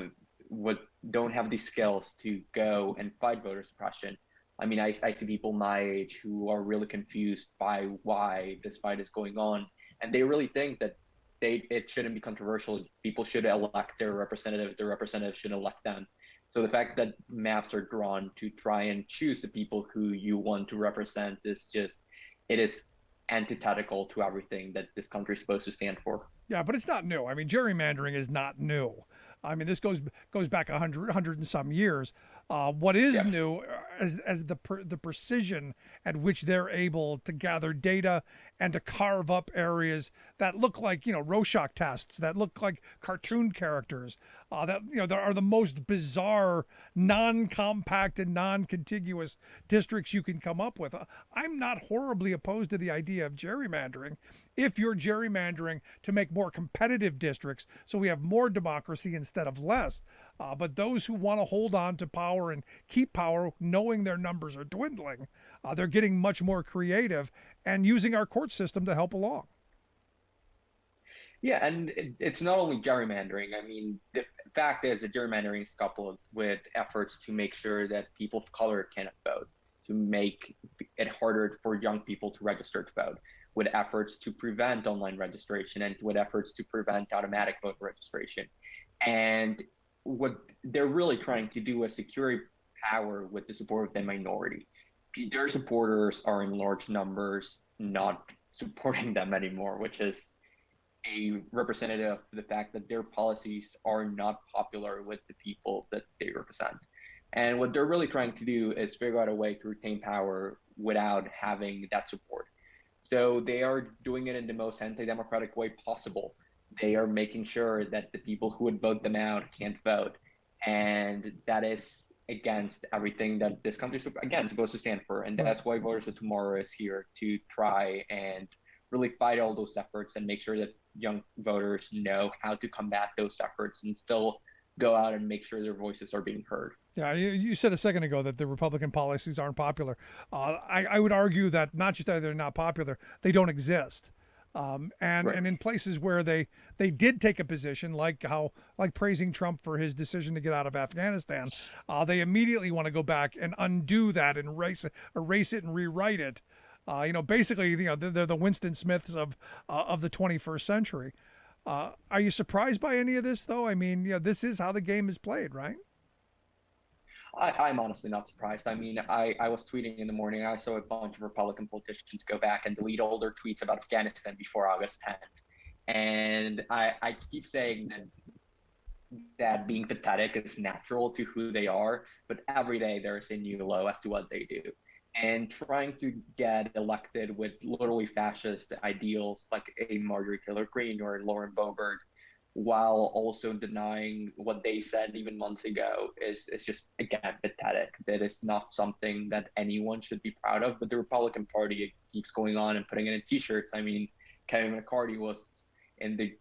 the skills to go and fight voter suppression. I mean, I see people my age who are really confused by why this fight is going on, and they really think that it shouldn't be controversial. People should elect their representative. Their representatives should elect them. So the fact that maps are drawn to try and choose the people who you want to represent it is antithetical to everything that this country is supposed to stand for. Yeah, but it's not new. I mean, gerrymandering is not new. I mean, this goes back 100 and some years. What is new is the precision at which they're able to gather data and to carve up areas that look like, Rorschach tests, that look like cartoon characters, that are the most bizarre, non-compact and non-contiguous districts you can come up with. I'm not horribly opposed to the idea of gerrymandering if you're gerrymandering to make more competitive districts so we have more democracy instead of less. But those who want to hold on to power and keep power, knowing their numbers are dwindling, they're getting much more creative and using our court system to help along. Yeah, and it's not only gerrymandering. I mean, the fact is that gerrymandering is coupled with efforts to make sure that people of color cannot vote, to make it harder for young people to register to vote, with efforts to prevent online registration and with efforts to prevent automatic voter registration. And what they're really trying to do is secure power with the support of the minority. Their supporters are in large numbers not supporting them anymore, which is a representative of the fact that their policies are not popular with the people that they represent. And what they're really trying to do is figure out a way to retain power without having that support. So they are doing it in the most anti-democratic way possible. They are making sure that the people who would vote them out can't vote. And that is against everything that this country is, again, supposed to stand for. And that's why Voters of Tomorrow is here to try and really fight all those efforts and make sure that young voters know how to combat those efforts and still go out and make sure their voices are being heard. Yeah, you said a second ago that the Republican policies aren't popular. I would argue that not just that they're not popular, they don't exist. Right. And in places where they did take a position, like praising Trump for his decision to get out of Afghanistan, they immediately want to go back and undo that and erase it and rewrite it. Basically, they're the Winston Smiths of the 21st century. Are you surprised by any of this, though? I mean, this is how the game is played, right? I'm honestly not surprised. I mean, I was tweeting in the morning. I saw a bunch of Republican politicians go back and delete all their tweets about Afghanistan before August 10th. And I keep saying that being pathetic is natural to who they are, but every day there's a new low as to what they do. And trying to get elected with literally fascist ideals like a Marjorie Taylor Greene or Lauren Boebert, while also denying what they said even months ago, is just, again, pathetic. That is not something that anyone should be proud of, but the Republican Party keeps going on and putting it in t-shirts. I mean, Kevin McCarthy was in the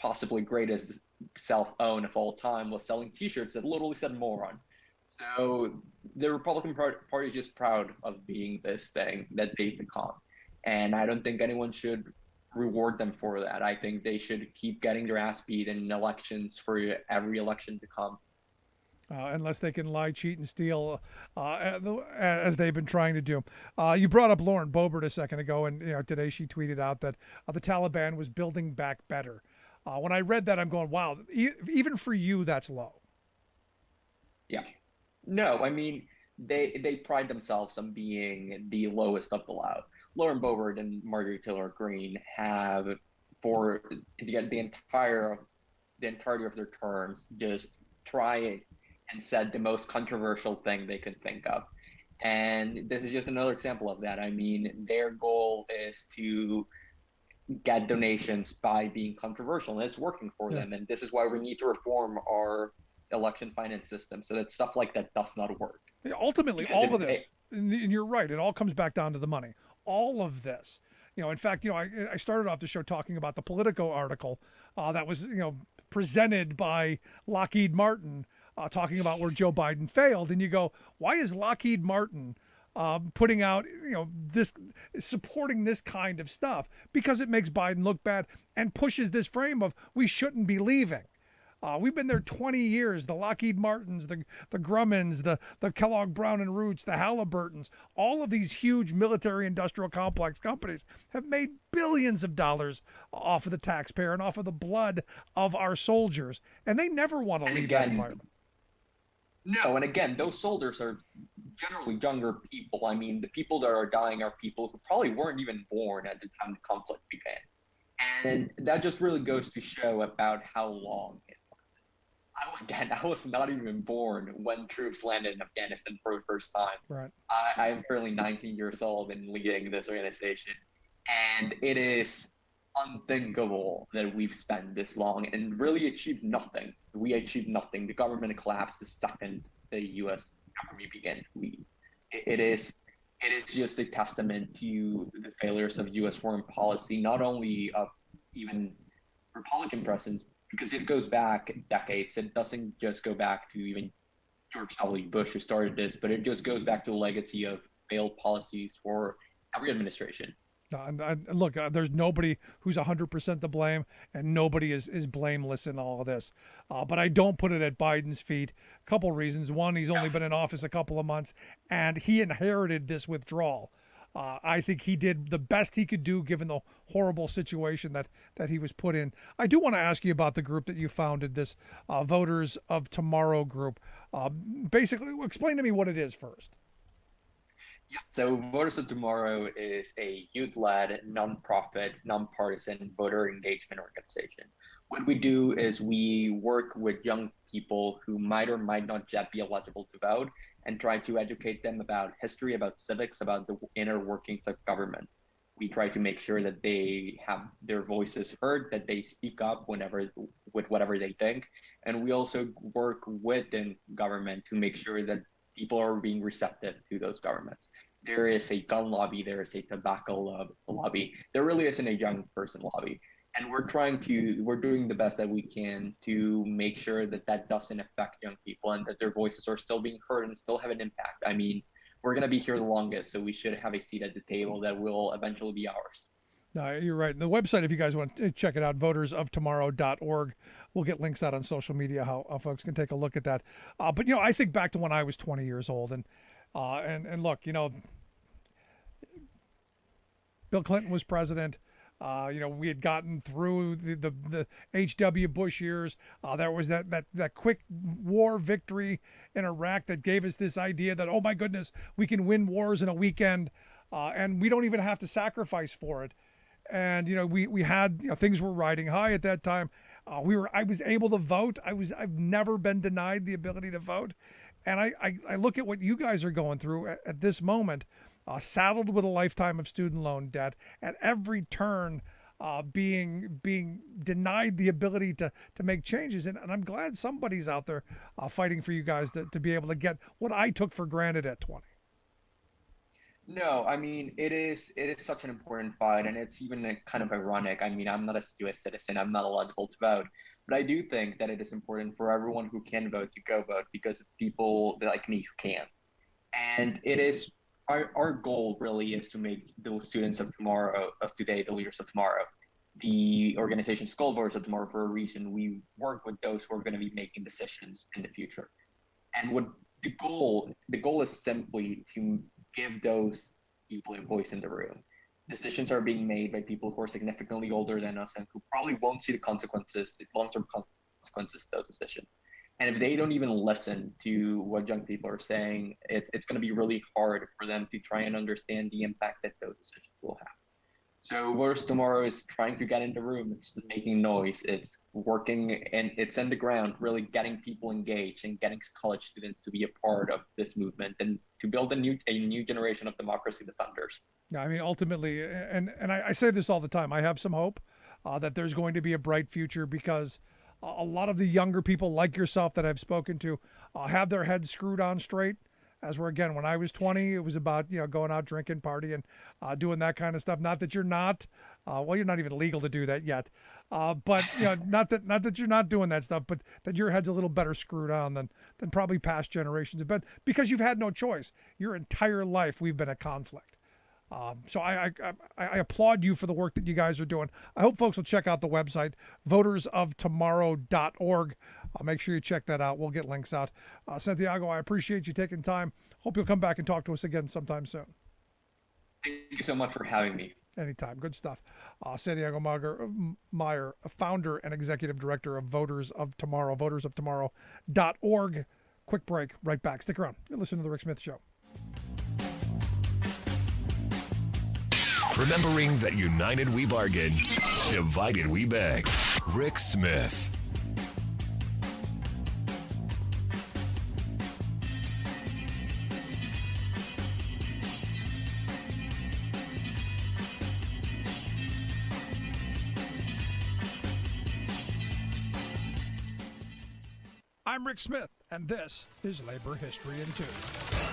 possibly greatest cell phone of all time, was selling t-shirts that literally said moron. So the Republican Party is just proud of being this thing that they've become. And I don't think anyone should reward them for that. I think they should keep getting their ass beat in elections for every election to come. Unless they can lie, cheat, and steal, as they've been trying to do. You brought up Lauren Boebert a second ago, and today she tweeted out that the Taliban was building back better. When I read that, I'm going, wow, even for you, that's low. Yeah. No, I mean, they pride themselves on being the lowest of the low. Lauren Boebert and Marjorie Taylor Greene have, for the entirety of their terms, just tried and said the most controversial thing they could think of. And this is just another example of that. I mean, their goal is to get donations by being controversial, and it's working for them. And this is why we need to reform our election finance system so that stuff like that does not work. Ultimately, because all of this, and you're right, it all comes back down to the money. All of this, in fact, I started off the show talking about the Politico article that was, presented by Lockheed Martin, talking about where Joe Biden failed. And you go, why is Lockheed Martin putting out, this, supporting this kind of stuff? Because it makes Biden look bad and pushes this frame of we shouldn't be leaving. We've been there 20 years. The Lockheed Martins, the Grummans, the Kellogg Brown and Roots, the Halliburtons, all of these huge military industrial complex companies have made billions of dollars off of the taxpayer and off of the blood of our soldiers. And they never want to leave that environment. No, and again, those soldiers are generally younger people. I mean, the people that are dying are people who probably weren't even born at the time the conflict began. And that just really goes to show about how long it I was not even born when troops landed in Afghanistan for the first time. Right. I'm currently 19 years old and leading this organization. And it is unthinkable that we've spent this long and really achieved nothing. We achieved nothing. The government collapsed the second the U.S. government began. It is just a testament to the failures of U.S. foreign policy, not only of even Republican presidents, because it goes back decades. It doesn't just go back to even George W. Bush who started this, but it just goes back to a legacy of failed policies for every administration. Look, there's nobody who's 100% to blame, and nobody is blameless in all of this. But I don't put it at Biden's feet. A couple reasons. One, he's only been in office a couple of months, and he inherited this withdrawal. I think he did the best he could do given the horrible situation that he was put in. I do want to ask you about the group that you founded, this Voters of Tomorrow group. Basically, explain to me what it is first. Yeah, so Voters of Tomorrow is a youth-led, nonprofit, nonpartisan voter engagement organization. What we do is we work with young people who might or might not yet be eligible to vote and try to educate them about history, about civics, about the inner workings of government. We try to make sure that they have their voices heard, that they speak up with whatever they think. And we also work within government to make sure that people are being receptive to those governments. There is a gun lobby, there is a tobacco lobby. There really isn't a young person lobby. And we're doing the best that we can to make sure that that doesn't affect young people and that their voices are still being heard and still have an impact. I mean, we're going to be here the longest, so we should have a seat at the table that will eventually be ours. No, you're right. The website, if you guys want to check it out, votersoftomorrow.org. We'll get links out on social media how folks can take a look at that. But I think back to when I was 20 years old, and look, Bill Clinton was president. We had gotten through the H.W. Bush years. There was that quick war victory in Iraq that gave us this idea that, oh my goodness, we can win wars in a weekend, and we don't even have to sacrifice for it. And we had things were riding high at that time. I was able to vote. I've never been denied the ability to vote, and I look at what you guys are going through at this moment, saddled with a lifetime of student loan debt, at every turn being denied the ability to make changes. And I'm glad somebody's out there fighting for you guys to be able to get what I took for granted at 20. No, I mean, it is such an important fight, and it's even kind of ironic. I mean, I'm not a U.S. citizen. I'm not eligible to vote. But I do think that it is important for everyone who can vote to go vote because of people like me who can. And it is our goal really is to make the students of tomorrow, of today, the leaders of tomorrow. The organization is called Voters of Tomorrow for a reason. We work with those who are going to be making decisions in the future. And what the goal is simply to give those people a voice in the room. Decisions are being made by people who are significantly older than us and who probably won't see the long-term consequences of those decisions. And if they don't even listen to what young people are saying, it's going to be really hard for them to try and understand the impact that those decisions will have. So Voters Tomorrow is trying to get in the room. It's making noise. It's working, and it's on the ground, really getting people engaged and getting college students to be a part of this movement and to build a new generation of democracy defenders. Yeah, I mean, ultimately, and I say this all the time, I have some hope that there's going to be a bright future because a lot of the younger people like yourself that I've spoken to have their heads screwed on straight. As we're, again, when I was 20, it was about, going out drinking, partying, doing that kind of stuff. Not that you're not, you're not even legal to do that yet. But, not that you're not doing that stuff, but that your head's a little better screwed on than probably past generations have been because you've had no choice. Your entire life, we've been at conflict. So I applaud you for the work that you guys are doing. I hope folks will check out the website, votersoftomorrow.org. Make sure you check that out. We'll get links out. Santiago, I appreciate you taking time. Hope you'll come back and talk to us again sometime soon. Thank you so much for having me. Anytime. Good stuff. Santiago Mayer, founder and executive director of Voters of Tomorrow, votersoftomorrow.org. Quick break. Right back. Stick around. You're listening to The Rick Smith Show. Remembering that united we bargain, divided we beg. Rick Smith. I'm Rick Smith, and this is Labor History in 2.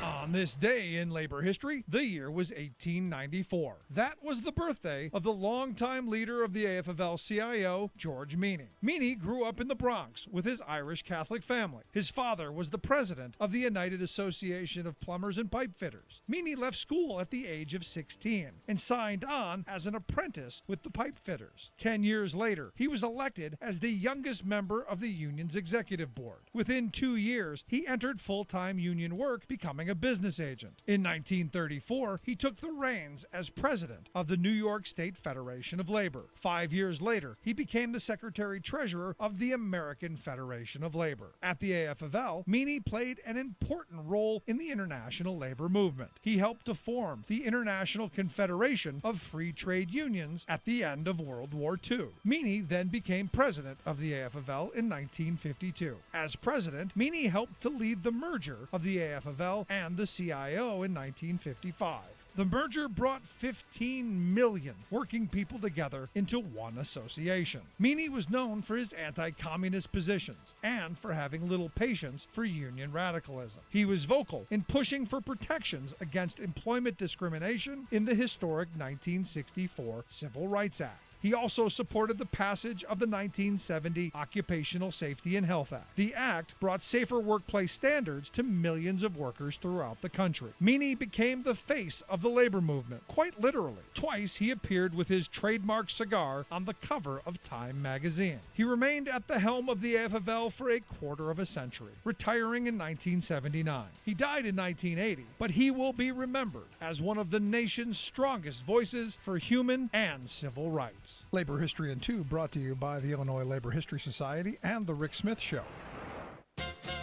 On this day in labor history, the year was 1894. That was the birthday of the longtime leader of the AFL-CIO, George Meany. Meany grew up in the Bronx with his Irish Catholic family. His father was the president of the United Association of Plumbers and Pipe Fitters. Meany left school at the age of 16 and signed on as an apprentice with the pipe fitters. 10 years later, he was elected as the youngest member of the union's executive board. Within 2 years, he entered full-time union work, becoming a business agent. In 1934, he took the reins as president of the New York State Federation of Labor. 5 years later, he became the secretary-treasurer of the American Federation of Labor. At the AFL, Meany played an important role in the international labor movement. He helped to form the International Confederation of Free Trade Unions at the end of World War II. Meany then became president of the AFL in 1952. As president, Meany helped to lead the merger of the AFL and the CIO in 1955. The merger brought 15 million working people together into one association. Meany was known for his anti-communist positions and for having little patience for union radicalism. He was vocal in pushing for protections against employment discrimination in the historic 1964 Civil Rights Act. He also supported the passage of the 1970 Occupational Safety and Health Act. The act brought safer workplace standards to millions of workers throughout the country. Meany became the face of the labor movement, quite literally. Twice he appeared with his trademark cigar on the cover of Time magazine. He remained at the helm of the AFL for a quarter of a century, retiring in 1979. He died in 1980, but he will be remembered as one of the nation's strongest voices for human and civil rights. Labor History in 2 brought to you by the Illinois Labor History Society and The Rick Smith Show.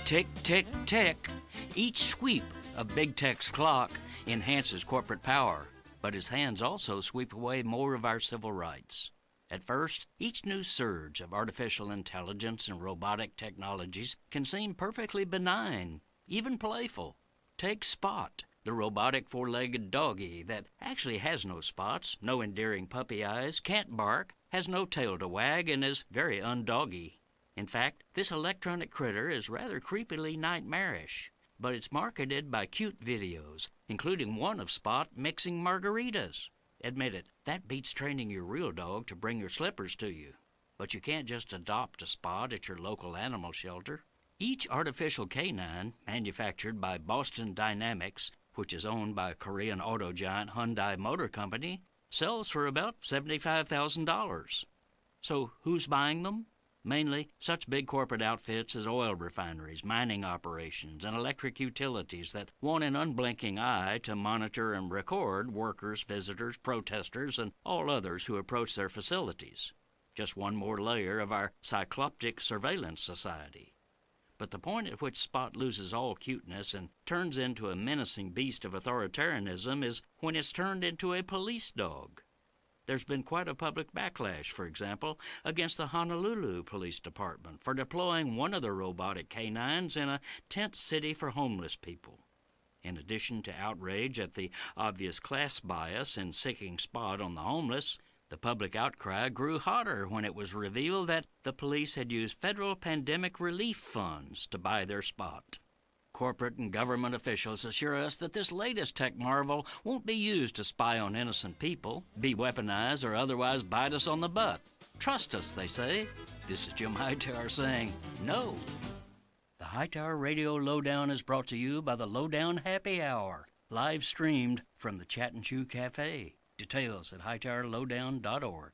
Tick, tick, tick. Each sweep of Big Tech's clock enhances corporate power, but his hands also sweep away more of our civil rights. At first, each new surge of artificial intelligence and robotic technologies can seem perfectly benign, even playful. Take Spot, the robotic four-legged doggy that actually has no spots, no endearing puppy eyes, can't bark, has no tail to wag, and is very undoggy. In fact, this electronic critter is rather creepily nightmarish, but it's marketed by cute videos, including one of Spot mixing margaritas. Admit it, that beats training your real dog to bring your slippers to you. But you can't just adopt a Spot at your local animal shelter. Each artificial canine, manufactured by Boston Dynamics, which is owned by Korean auto giant Hyundai Motor Company, sells for about $75,000. So who's buying them? Mainly such big corporate outfits as oil refineries, mining operations, and electric utilities that want an unblinking eye to monitor and record workers, visitors, protesters, and all others who approach their facilities. Just one more layer of our cycloptic surveillance society. But the point at which Spot loses all cuteness and turns into a menacing beast of authoritarianism is when it's turned into a police dog. There's been quite a public backlash, for example, against the Honolulu Police Department for deploying one of the robotic canines in a tent city for homeless people. In addition to outrage at the obvious class bias in sicking Spot on the homeless, the public outcry grew hotter when it was revealed that the police had used federal pandemic relief funds to buy their Spot. Corporate and government officials assure us that this latest tech marvel won't be used to spy on innocent people, be weaponized, or otherwise bite us on the butt. Trust us, they say. This is Jim Hightower saying no. The Hightower Radio Lowdown is brought to you by the Lowdown Happy Hour, live streamed from the Chat and Chew Cafe. Details at hightowerlowdown.org.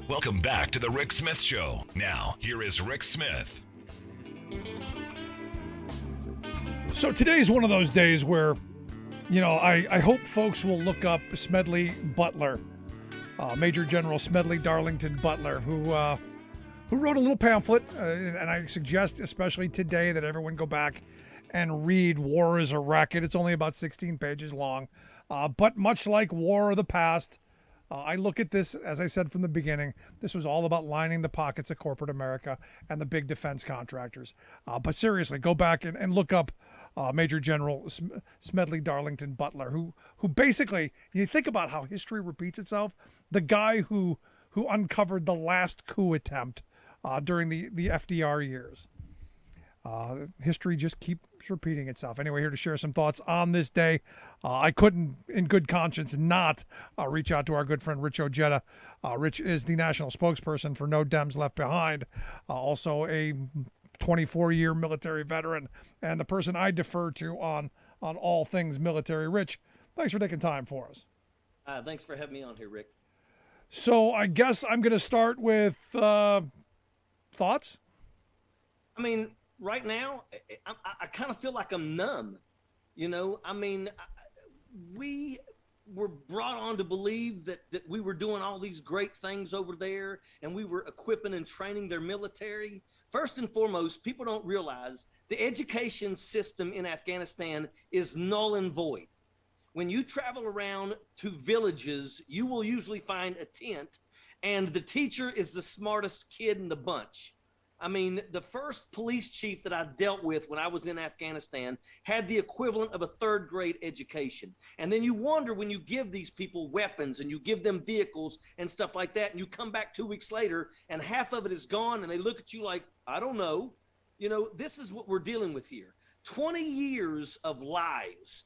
Welcome back to the Rick Smith Show. Now, here is Rick Smith. So today's one of those days where, I hope folks will look up Smedley Butler, Major General Smedley Darlington Butler, who wrote a little pamphlet, and I suggest especially today that everyone go back and read War is a Racket. It's only about 16 pages long, but much like War of the Past, I look at this, as I said from the beginning, this was all about lining the pockets of corporate America and the big defense contractors. But seriously, go back and look up Major General Smedley Darlington Butler, who basically, you think about how history repeats itself, the guy who uncovered the last coup attempt during the FDR years. History just keeps repeating itself. Anyway, here to share some thoughts on this day. I couldn't, in good conscience, not reach out to our good friend Rich Ojeda. Rich is the national spokesperson for No Dems Left Behind, also a 24-year military veteran, and the person I defer to on all things military. Rich, thanks for taking time for us. Thanks for having me on here, Rick. So I guess I'm going to start with thoughts. I mean, right now, I kind of feel like I'm numb. We were brought on to believe that we were doing all these great things over there and we were equipping and training their military. First and foremost, people don't realize the education system in Afghanistan is null and void. When you travel around to villages, you will usually find a tent and the teacher is the smartest kid in the bunch. I mean, the first police chief that I dealt with when I was in Afghanistan had the equivalent of a third grade education. And then you wonder when you give these people weapons and you give them vehicles and stuff like that, and you come back 2 weeks later and half of it is gone and they look at you like, I don't know. This is what we're dealing with here. 20 years of lies.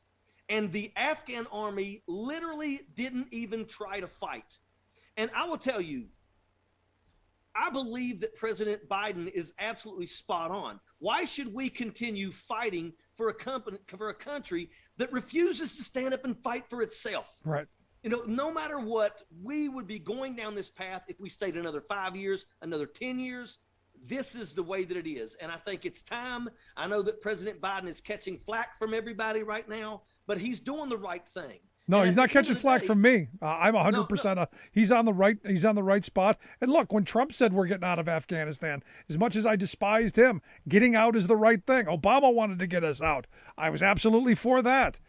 And the Afghan army literally didn't even try to fight. And I will tell you, I believe that President Biden is absolutely spot on. Why should we continue fighting for a country that refuses to stand up and fight for itself? Right. You know, no matter what, we would be going down this path if we stayed another 5 years, another 10 years. This is the way that it is. And I think it's time. I know that President Biden is catching flack from everybody right now, but he's doing the right thing. No, And he's at not the end catching of the flack day- from me. I'm 100%. He's on the right. He's on the right spot. And look, when Trump said we're getting out of Afghanistan, as much as I despised him, getting out is the right thing. Obama wanted to get us out. I was absolutely for that.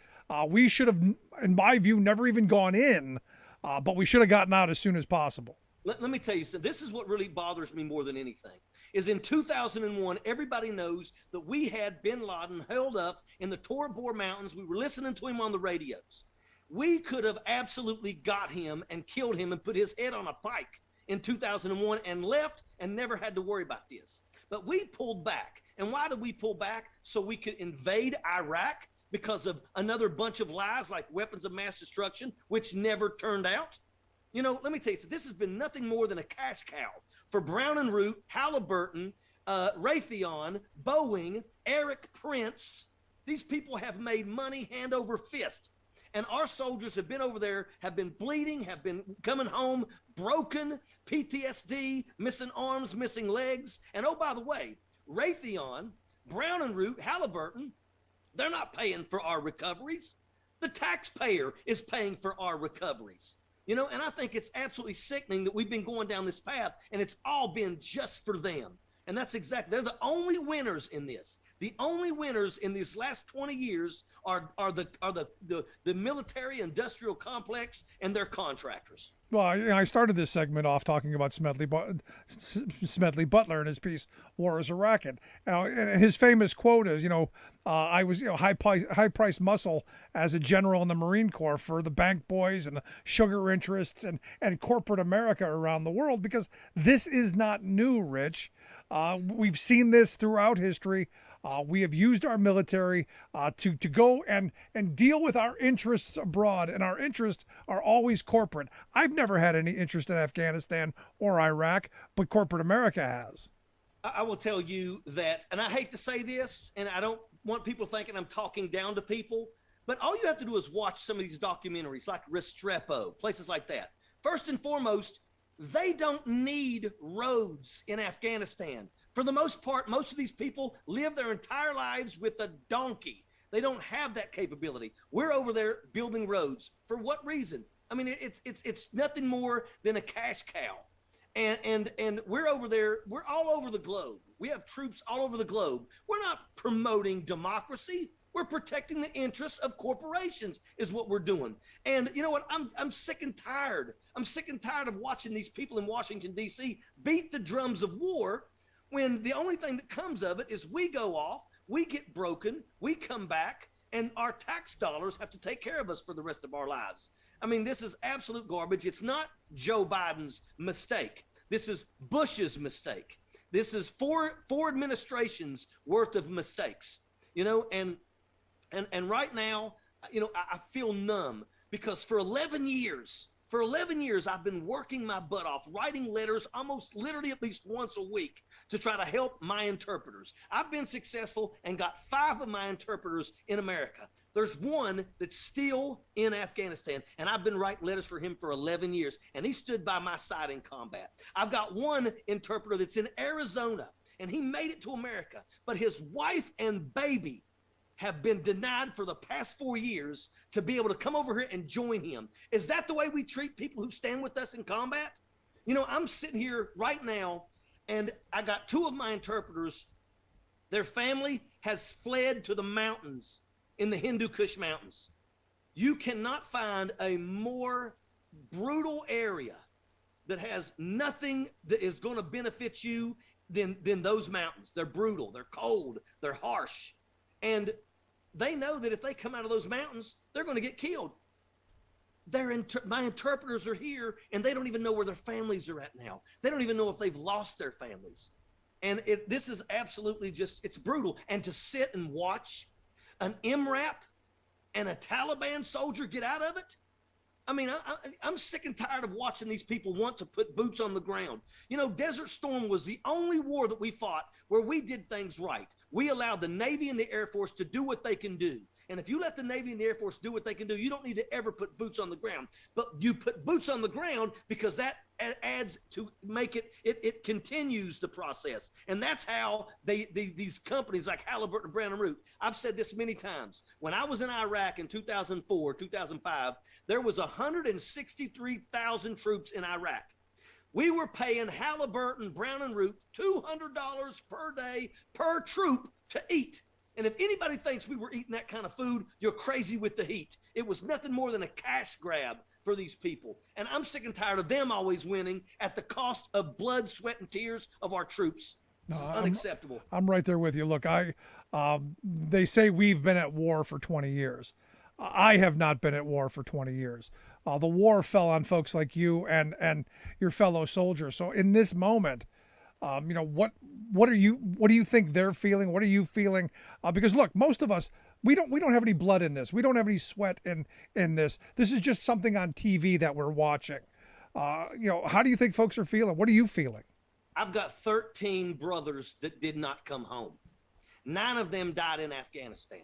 We should have, in my view, never even gone in, but we should have gotten out as soon as possible. Let me tell you something. This is what really bothers me more than anything. Is in 2001, everybody knows that we had bin Laden held up in the Tora Bora Mountains. We were listening to him on the radios. We could have absolutely got him and killed him and put his head on a pike in 2001 and left and never had to worry about this. But we pulled back. And why did we pull back? So we could invade Iraq because of another bunch of lies like weapons of mass destruction, which never turned out. You know, let me tell you, this has been nothing more than a cash cow for Brown and Root, Halliburton, Raytheon, Boeing, Eric Prince. These people have made money hand over fist. And our soldiers have been over there, have been bleeding, have been coming home broken, PTSD, missing arms, missing legs. And oh, by the way, Raytheon, Brown and Root, Halliburton, they're not paying for our recoveries. The taxpayer is paying for our recoveries. You know, and I think it's absolutely sickening that we've been going down this path and it's all been just for them. And that's exactly, they're the only winners in this. The only winners in these last 20 years are the military industrial complex and their contractors. Well, I started this segment off talking about Smedley Butler and his piece "War is a Racket." And his famous quote is, I was high priced muscle as a general in the Marine Corps for the bank boys and the sugar interests and corporate America around the world, because this is not new, Rich. We've seen this throughout history. We have used our military to go and deal with our interests abroad, and our interests are always corporate. I've never had any interest in Afghanistan or Iraq, but corporate America has. I will tell you that, and I hate to say this, and I don't want people thinking I'm talking down to people, but all you have to do is watch some of these documentaries like Restrepo, places like that. First and foremost, they don't need roads in Afghanistan. For the most part, most of these people live their entire lives with a donkey. They don't have that capability. We're over there building roads. For what reason? I mean, it's nothing more than a cash cow. And we're over there. We're all over the globe. We have troops all over the globe. We're not promoting democracy. We're protecting the interests of corporations is what we're doing. And you know what? I'm sick and tired. I'm sick and tired of watching these people in Washington, D.C. beat the drums of war when the only thing that comes of it is we go off, we get broken, we come back, and our tax dollars have to take care of us for the rest of our lives. I mean, this is absolute garbage. It's not Joe Biden's mistake. This is Bush's mistake. This is four administrations worth of mistakes, and right now, I feel numb because for 11 years, I've been working my butt off, writing letters almost literally at least once a week to try to help my interpreters. I've been successful and got 5 of my interpreters in America. There's one that's still in Afghanistan, and I've been writing letters for him for 11 years, and he stood by my side in combat. I've got one interpreter that's in Arizona, and he made it to America, but his wife and baby have been denied for the past 4 years to be able to come over here and join him. Is that the way we treat people who stand with us in combat? I'm sitting here right now, and I got 2 of my interpreters. Their family has fled to the mountains in the Hindu Kush Mountains. You cannot find a more brutal area that has nothing that is going to benefit you than those mountains. They're brutal, they're cold, they're harsh. And they know that if they come out of those mountains, they're going to get killed. My interpreters are here, and they don't even know where their families are at now. They don't even know if they've lost their families. And this is absolutely it's brutal. And to sit and watch an MRAP and a Taliban soldier get out of it? I mean, I'm sick and tired of watching these people want to put boots on the ground. You know, Desert Storm was the only war that we fought where we did things right. We allowed the Navy and the Air Force to do what they can do. And if you let the Navy and the Air Force do what they can do, you don't need to ever put boots on the ground. But you put boots on the ground because that adds to make it continues the process. And that's how these companies like Halliburton, Brown and Root, I've said this many times. When I was in Iraq in 2004, 2005, there was 163,000 troops in Iraq. We were paying Halliburton, Brown and Root $200 per day per troop to eat. And if anybody thinks we were eating that kind of food, you're crazy with the heat. It was nothing more than a cash grab for these people. And I'm sick and tired of them always winning at the cost of blood, sweat, and tears of our troops. It's unacceptable. I'm right there with you. Look, they say we've been at war for 20 years. I have not been at war for 20 years. The war fell on folks like you and your fellow soldiers. So in this moment, you know, what do you think they're feeling? What are you feeling? Because look, most of us, we don't have any blood in this. We don't have any sweat in this. This is just something on TV that we're watching. You know, how do you think folks are feeling? What are you feeling? I've got 13 brothers that did not come home. 9 of them died in Afghanistan.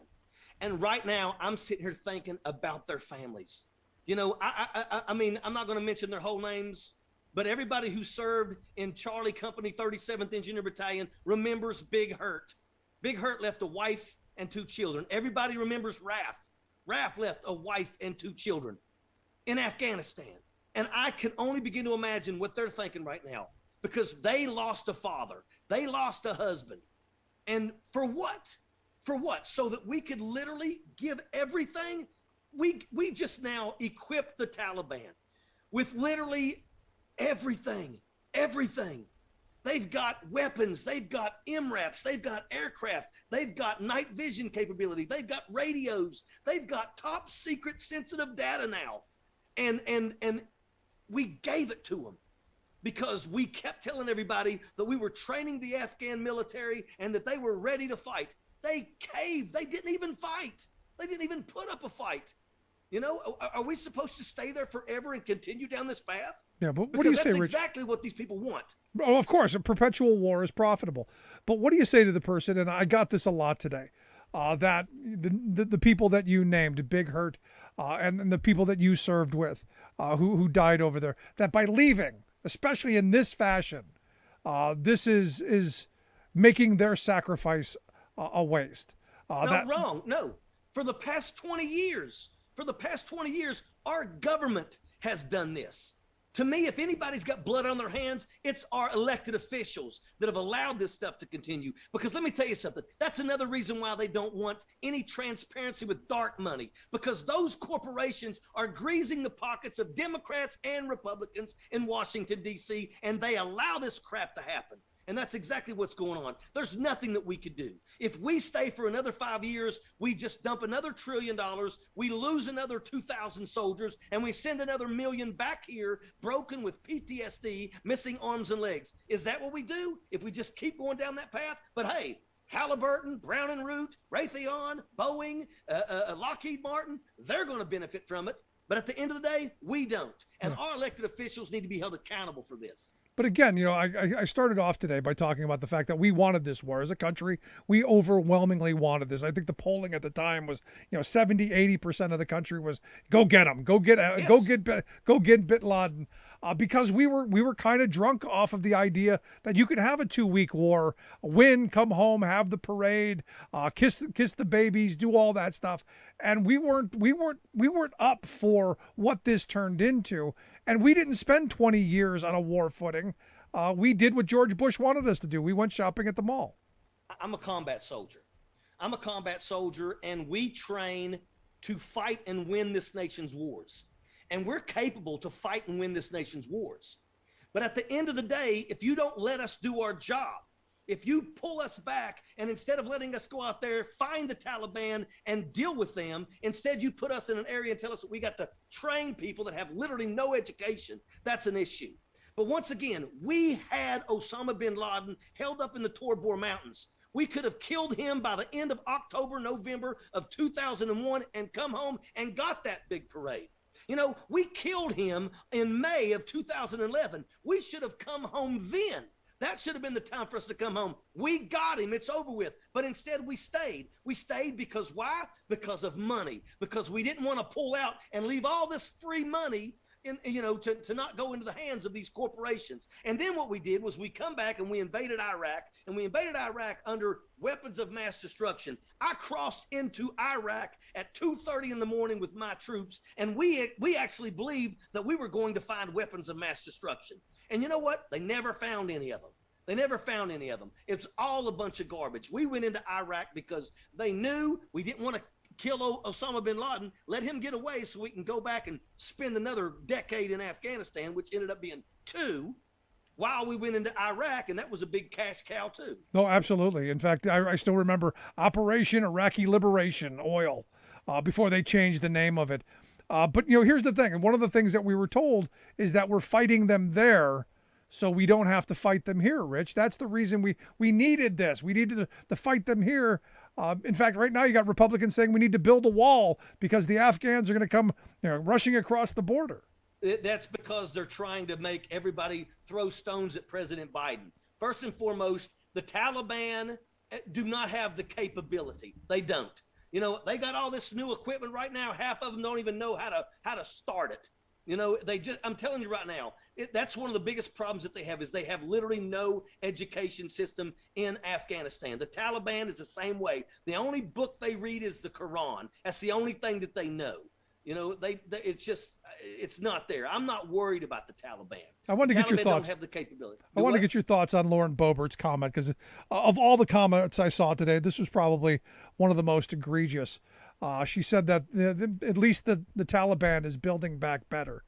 And right now I'm sitting here thinking about their families. You know, I mean, I'm not going to mention their whole names, but everybody who served in Charlie Company 37th Engineer Battalion remembers Big Hurt. Big Hurt left a wife and 2 children. Everybody remembers Raf. Raf left a wife and 2 children in Afghanistan. And I can only begin to imagine what they're thinking right now, because they lost a father. They lost a husband. And for what? For what? So that we could literally give everything? We just now equipped the Taliban with literally everything. They've got weapons, they've got MRAPs, they've got aircraft, they've got night vision capability, they've got radios, they've got top secret sensitive data now. And we gave it to them because we kept telling everybody that we were training the Afghan military and that they were ready to fight. They caved. They didn't even fight. They didn't even put up a fight. You know, are we supposed to stay there forever and continue down this path? Yeah, but what do you say, Rich? That's exactly what these people want. Oh, of course, a perpetual war is profitable. But what do you say to the person, and I got this a lot today, that the people that you named, Big Hurt, and the people that you served with, who died over there, that by leaving, especially in this fashion, this is making their sacrifice a waste. Wrong. No. For the past 20 years, our government has done this. To me, if anybody's got blood on their hands, it's our elected officials that have allowed this stuff to continue. Because let me tell you something, that's another reason why they don't want any transparency with dark money, because those corporations are greasing the pockets of Democrats and Republicans in Washington, D.C., and they allow this crap to happen. And that's exactly what's going on. There's nothing that we could do. If we stay for another 5 years, we just dump another $1 trillion, we lose another 2,000 soldiers, and we send another million back here broken with PTSD, missing arms and legs. Is that what we do if we just keep going down that path? But hey, Halliburton, Brown and Root, Raytheon, Boeing, Lockheed Martin, they're going to benefit from it. But at the end of the day, we don't. And our elected officials need to be held accountable for this. But again, you know, I started off today by talking about the fact that we wanted this war as a country. We overwhelmingly wanted this. I think the polling at the time was, 70, 80% of the country was go get them, go get Bin Laden, because we were kind of drunk off of the idea that you could have a 2-week war, win, come home, have the parade, kiss the babies, do all that stuff, and we weren't up for what this turned into. And we didn't spend 20 years on a war footing. We did what George Bush wanted us to do. We went shopping at the mall. I'm a combat soldier, and we train to fight and win this nation's wars. And we're capable to fight and win this nation's wars. But at the end of the day, if you don't let us do our job, if you pull us back and instead of letting us go out there, find the Taliban and deal with them, instead you put us in an area and tell us that we got to train people that have literally no education, that's an issue. But once again, we had Osama bin Laden held up in the Tor Bor Mountains. We could have killed him by the end of October, November of 2001 and come home and got that big parade. We killed him in May of 2011. We should have come home then. That should have been the time for us to come home. We got him. It's over with. But instead we stayed. We stayed because why? Because of money. Because we didn't want to pull out and leave all this free money to not go into the hands of these corporations. And then what we did was we come back and we invaded Iraq, and we invaded Iraq under weapons of mass destruction. I crossed into Iraq at 2:30 in the morning with my troops, and we actually believed that we were going to find weapons of mass destruction. And you know what? They never found any of them. They never found any of them. It's all a bunch of garbage. We went into Iraq because they knew we didn't want to kill Osama bin Laden, let him get away so we can go back and spend another decade in Afghanistan, which ended up being 2, while we went into Iraq, and that was a big cash cow too. No, absolutely. In fact, I still remember Operation Iraqi Liberation Oil before they changed the name of it. But here's the thing, and one of the things that we were told is that we're fighting them there so we don't have to fight them here, Rich. That's the reason we needed this. We needed to fight them here. In fact, right now you got Republicans saying we need to build a wall because the Afghans are going to come rushing across the border. That's because they're trying to make everybody throw stones at President Biden. First and foremost, the Taliban do not have the capability. They don't. They got all this new equipment right now. Half of them don't even know how to start it. I'm telling you right now, that's one of the biggest problems that they have is they have literally no education system in Afghanistan. The Taliban is the same way. The only book they read is the Quran. That's the only thing that they know. It's not there. I'm not worried about the Taliban. I want to get your thoughts. Don't have the capability. I want to get your thoughts on Lauren Bobert's comment, because of all the comments I saw today, this was probably one of the most egregious. She said that at least the Taliban is building back better.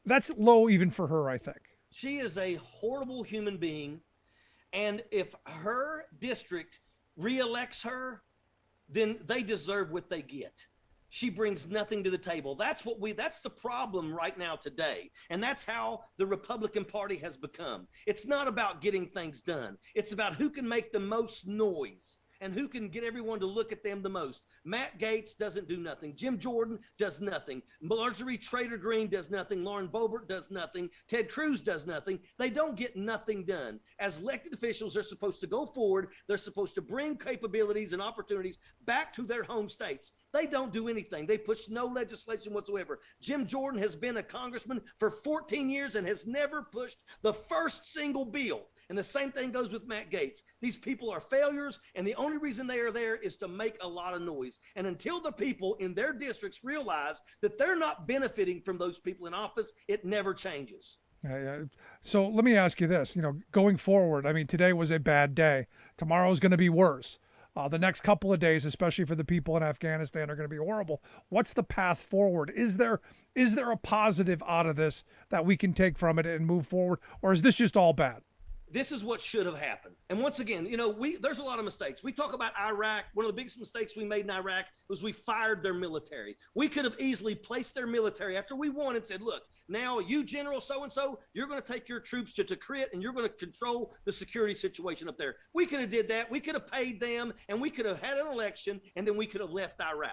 That's low even for her, I think. She is a horrible human being, and if her district reelects her, then they deserve what they get. She brings nothing to the table. That's the problem right now today. And that's how the Republican Party has become. It's not about getting things done. It's about who can make the most noise and who can get everyone to look at them the most. Matt Gaetz doesn't do nothing. Jim Jordan does nothing. Marjorie Taylor Greene does nothing. Lauren Boebert does nothing. Ted Cruz does nothing. They don't get nothing done. As elected officials, they're supposed to go forward. They're supposed to bring capabilities and opportunities back to their home states. They don't do anything. They push no legislation whatsoever. Jim Jordan has been a congressman for 14 years and has never pushed the first single bill. And the same thing goes with Matt Gaetz. These people are failures, and the only reason they are there is to make a lot of noise. And until the people in their districts realize that they're not benefiting from those people in office, it never changes. So let me ask you this, going forward, today was a bad day. Tomorrow is going to be worse. The next couple of days, especially for the people in Afghanistan, are going to be horrible. What's the path forward? Is there a positive out of this that we can take from it and move forward, or is this just all bad? This is what should have happened. And once again, there's a lot of mistakes. We talk about Iraq. One of the biggest mistakes we made in Iraq was we fired their military. We could have easily placed their military after we won and said, look, now you General so-and-so, you're going to take your troops to Tikrit and you're going to control the security situation up there. We could have did that. We could have paid them, and we could have had an election, and then we could have left Iraq.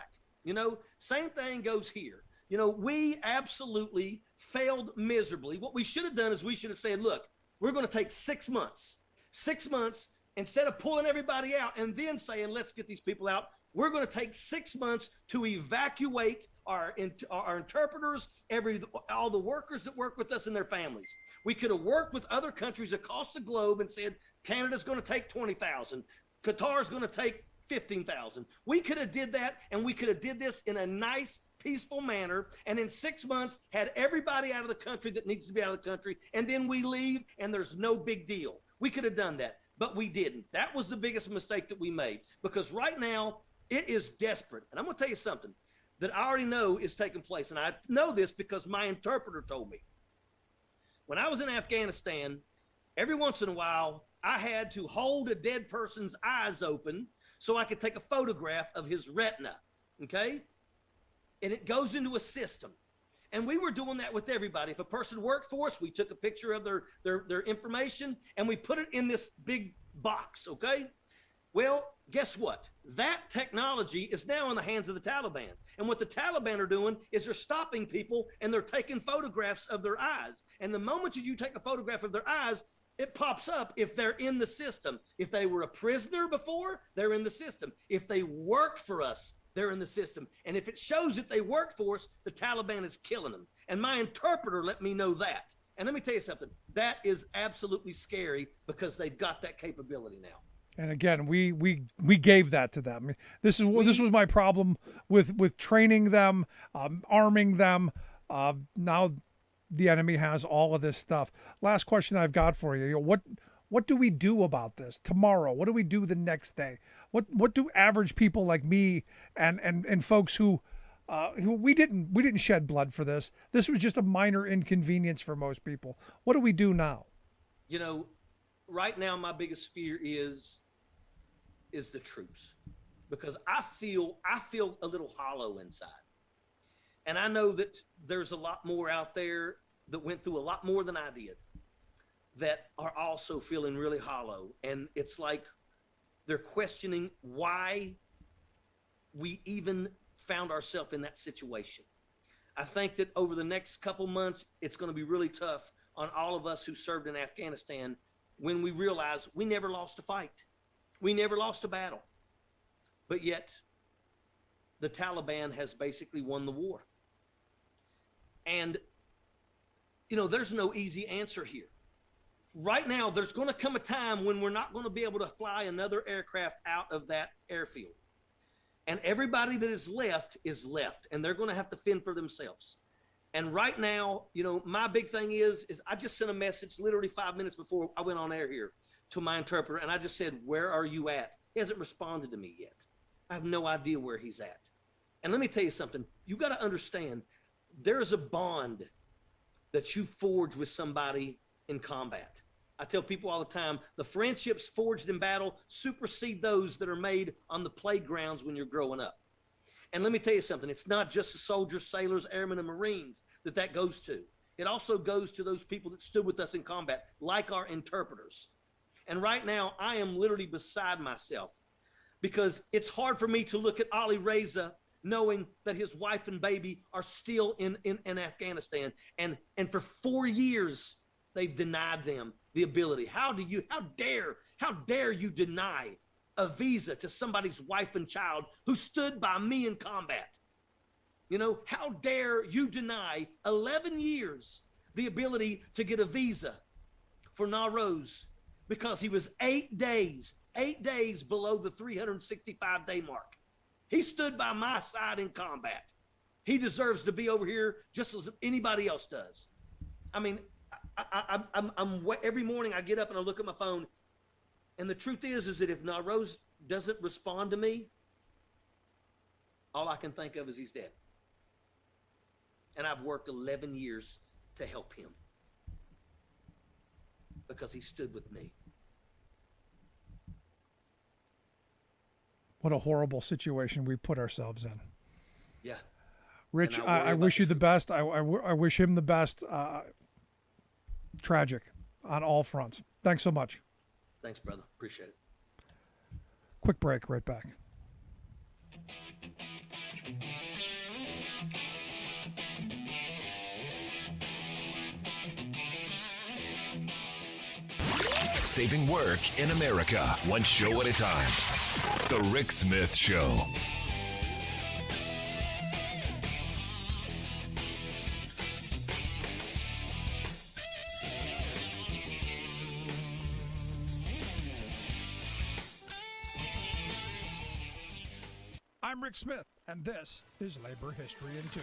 Same thing goes here. We absolutely failed miserably. What we should have done is we should have said, look, we're going to take 6 months. 6 months, instead of pulling everybody out and then saying, let's get these people out, we're going to take 6 months to evacuate our interpreters, all the workers that work with us and their families. We could have worked with other countries across the globe and said, Canada's going to take 20,000. Qatar's going to take 15,000. We could have did that, and we could have did this in a nice, peaceful manner, and in 6 months had everybody out of the country that needs to be out of the country, and then we leave and there's no big deal. We could have done that, but we didn't. That was the biggest mistake that we made, because right now it is desperate. And I'm going to tell you something that I already know is taking place, and I know this because my interpreter told me. When I was in Afghanistan, every once in a while I had to hold a dead person's eyes open so I could take a photograph of his retina, okay? And it goes into a system. And we were doing that with everybody. If a person worked for us, we took a picture of their information and we put it in this big box, okay? Well, guess what? That technology is now in the hands of the Taliban. And what the Taliban are doing is they're stopping people and they're taking photographs of their eyes. And the moment you take a photograph of their eyes, it pops up if they're in the system. If they were a prisoner before, they're in the system. If they worked for us, they're in the system. And if it shows that they work for us, the Taliban is killing them. And my interpreter let me know that. And let me tell you something, that is absolutely scary because they've got that capability now. And again, we gave that to them. This was my problem with training them, arming them. Now the enemy has all of this stuff. Last question I've got for you. What do we do about this tomorrow? What do we do the next day? What do average people like me and folks who we didn't shed blood for this. This was just a minor inconvenience for most people. What do we do now? You know, right now my biggest fear is the troops, because I feel a little hollow inside. And I know that there's a lot more out there that went through a lot more than I did that are also feeling really hollow. And it's like they're questioning why we even found ourselves in that situation. I think that over the next couple months, it's going to be really tough on all of us who served in Afghanistan when we realize we never lost a fight. We never lost a battle. But yet, the Taliban has basically won the war. And, you know, there's no easy answer here. Right now, there's going to come a time when we're not going to be able to fly another aircraft out of that airfield. And everybody that is left, and they're going to have to fend for themselves. And right now, you know, my big thing is I just sent a message literally 5 minutes before I went on air here to my interpreter, and I just said, "Where are you at?" He hasn't responded to me yet. I have no idea where he's at. And let me tell you something. You got to understand, there is a bond that you forge with somebody in combat. I tell people all the time, the friendships forged in battle supersede those that are made on the playgrounds when you're growing up. And let me tell you something, it's not just the soldiers, sailors, airmen, and Marines that goes to. It also goes to those people that stood with us in combat, like our interpreters. And right now, I am literally beside myself because it's hard for me to look at Ali Reza knowing that his wife and baby are still in Afghanistan. And for 4 years, they've denied them the ability. How dare you deny a visa to somebody's wife and child who stood by me in combat? You know, how dare you deny 11 years the ability to get a visa for Nowroz because he was 8 days below the 365-day mark. He stood by my side in combat. He deserves to be over here just as anybody else does. I mean, I'm every morning I get up and I look at my phone, and the truth is that if Nowroz doesn't respond to me, all I can think of is he's dead. And I've worked 11 years to help him because he stood with me. What a horrible situation we put ourselves in. Yeah. Rich, I wish you the best. I wish him the best. Tragic on all fronts. Thanks so much. Thanks, brother. Appreciate it. Quick break, right back. Saving work in America, one show at a time. The Rick Smith Show. I'm Rick Smith, and this is Labor History in 2.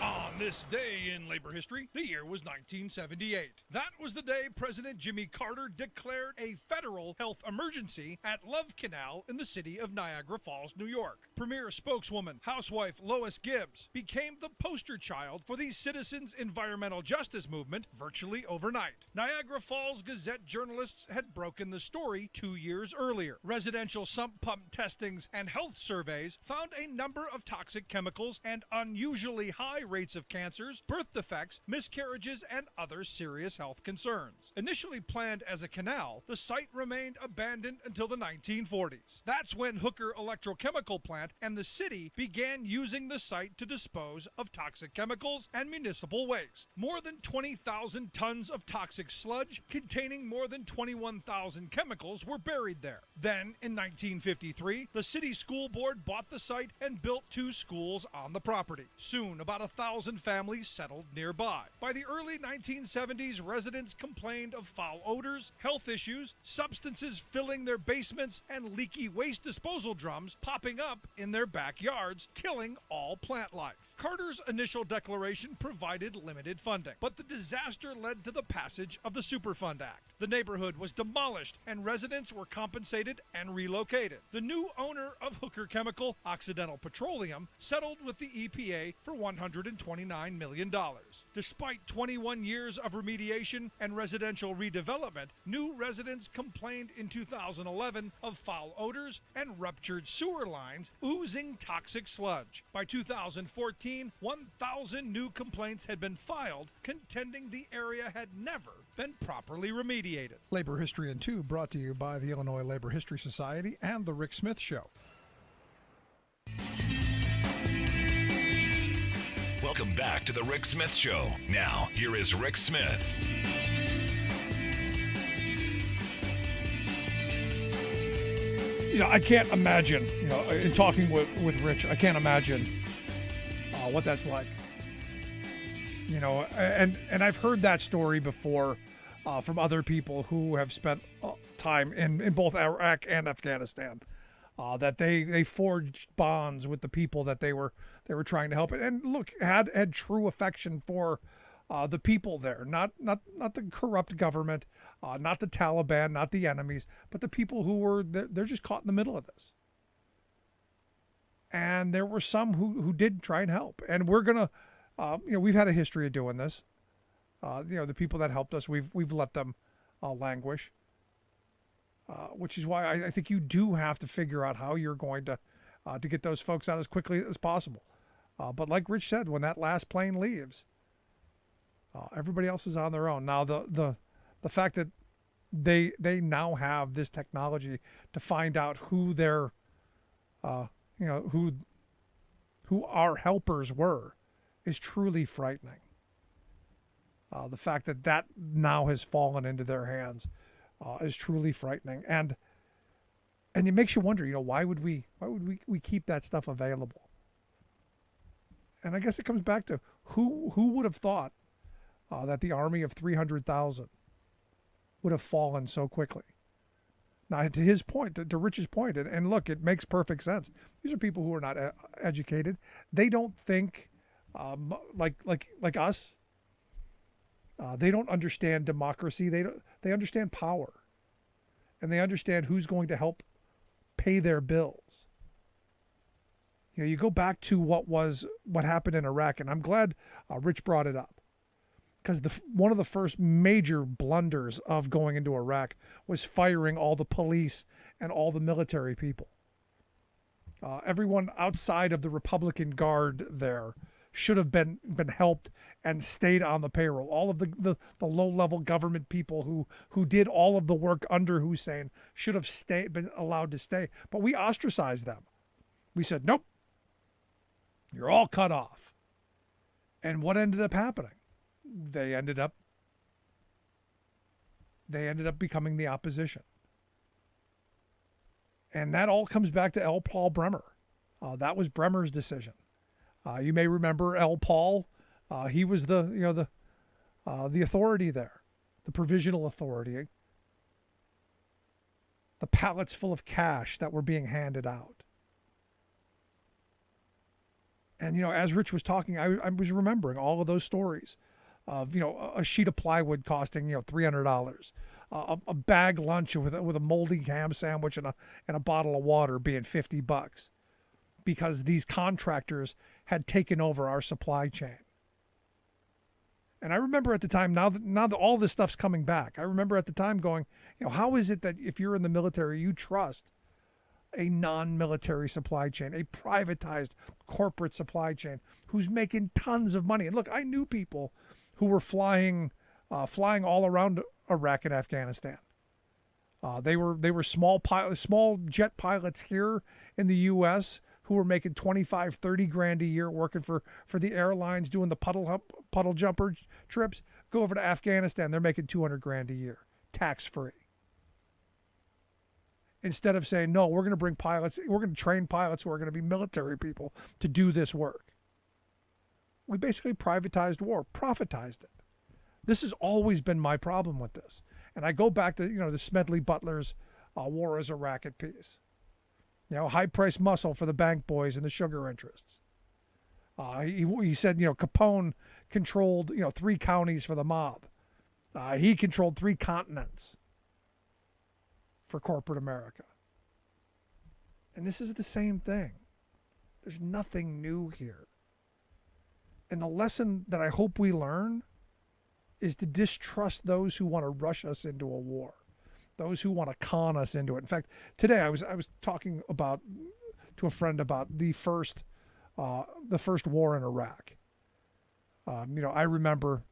On this day in labor history, the year was 1978. That was the day President Jimmy Carter declared a federal health emergency at Love Canal in the city of Niagara Falls, New York. Premier spokeswoman, housewife Lois Gibbs, became the poster child for the citizens' environmental justice movement virtually overnight. Niagara Falls Gazette journalists had broken the story 2 years earlier. Residential sump pump testings and health surveys found a number of toxic chemicals and unusually high rates of cancers, birth defects, miscarriages, and other serious health concerns. Initially planned as a canal, the site remained abandoned until the 1940s. That's when Hooker Electrochemical Plant and the city began using the site to dispose of toxic chemicals and municipal waste. More than 20,000 tons of toxic sludge containing more than 21,000 chemicals were buried there. Then, in 1953, the city school board bought the site and built 2 schools on the property. Soon, about 1,000 families settled nearby. By the early 1970s, residents complained of foul odors, health issues, substances filling their basements, and leaky waste disposal drums popping up in their backyards, killing all plant life. Carter's initial declaration provided limited funding, but the disaster led to the passage of the Superfund Act. The neighborhood was demolished and residents were compensated and relocated. The new owner of Hooker Chemical, Occidental Petroleum, settled with the EPA for $129 million. Despite 21 years of remediation and residential redevelopment, new residents complained in 2011 of foul odors and ruptured sewer lines oozing toxic sludge. By 2014, 1,000 new complaints had been filed, contending the area had never been properly remediated. Labor History in 2 brought to you by the Illinois Labor History Society and The Rick Smith Show. Welcome back to the Rick Smith Show. Now, here is Rick Smith. I can't imagine, in talking with Rich, I can't imagine what that's like. And I've heard that story before from other people who have spent time in both Iraq and Afghanistan, that they forged bonds with the people that they were trying to help, and look, had true affection for the people there, not the corrupt government, not the Taliban, not the enemies, but the people who were they're just caught in the middle of this. And there were some who did try and help, and we're gonna, we've had a history of doing this. The people that helped us, we've let them languish, which is why I think you do have to figure out how you're going to get those folks out as quickly as possible. But like Rich said, when that last plane leaves, everybody else is on their own. Now the fact that they now have this technology to find out who their who our helpers were is truly frightening. The fact that now has fallen into their hands is truly frightening, and it makes you wonder, why would we keep that stuff available? And I guess it comes back to who would have thought that the army of 300,000 would have fallen so quickly. Now, to his point, to Rich's point, and look, it makes perfect sense. These are people who are not educated. They don't think like us. They don't understand democracy. They understand power, and they understand who's going to help pay their bills. You go back to what happened in Iraq, and I'm glad Rich brought it up, because one of the first major blunders of going into Iraq was firing all the police and all the military people. Everyone outside of the Republican Guard there should have been helped and stayed on the payroll. All of the low-level government people who did all of the work under Hussein should have been allowed to stay. But we ostracized them. We said, nope, you're all cut off. And what ended up happening? They ended up becoming the opposition. And that all comes back to L. Paul Bremer. That was Bremer's decision. You may remember L. Paul. He was the authority there, the provisional authority, the pallets full of cash that were being handed out. And, as Rich was talking, I was remembering all of those stories of, a sheet of plywood costing, $300, a bag lunch with a moldy ham sandwich and a bottle of water being $50, because these contractors had taken over our supply chain. And I remember at the time, now that all this stuff's coming back, I remember at the time going, how is it that if you're in the military, you trust a non-military supply chain, a privatized corporate supply chain, who's making tons of money. And look, I knew people who were flying all around Iraq and Afghanistan. They were small jet pilots here in the U.S. who were making 25, 30 grand a year working for the airlines, doing the puddle jumper trips. Go over to Afghanistan, they're making 200 grand a year, tax free. Instead of saying, no, we're going to bring pilots, we're going to train pilots who are going to be military people to do this work. We basically privatized war, profitized it. This has always been my problem with this. And I go back to, the Smedley Butler's War is a Racket piece. High-priced muscle for the bank boys and the sugar interests. He said, Capone controlled, 3 counties for the mob. He controlled 3 continents for corporate America. And this is the same thing. There's nothing new here. And the lesson that I hope we learn is to distrust those who want to rush us into a war, those who want to con us into it. In fact, today I was talking to a friend about the first war in Iraq. I remember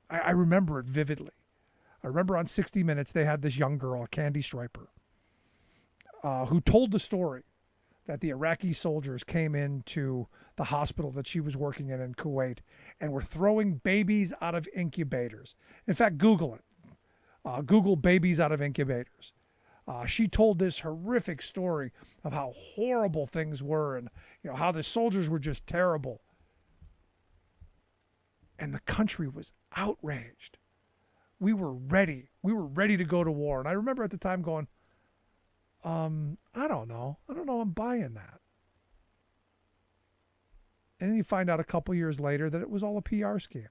it vividly. I remember on 60 Minutes they had this young girl, Candy Striper, who told the story that the Iraqi soldiers came into the hospital that she was working in Kuwait and were throwing babies out of incubators. In fact, Google it. Google babies out of incubators. She told this horrific story of how horrible things were and how the soldiers were just terrible. And the country was outraged. We were ready. We were ready to go to war. And I remember at the time going, I don't know. I'm buying that. And then you find out a couple years later that it was all a PR scheme.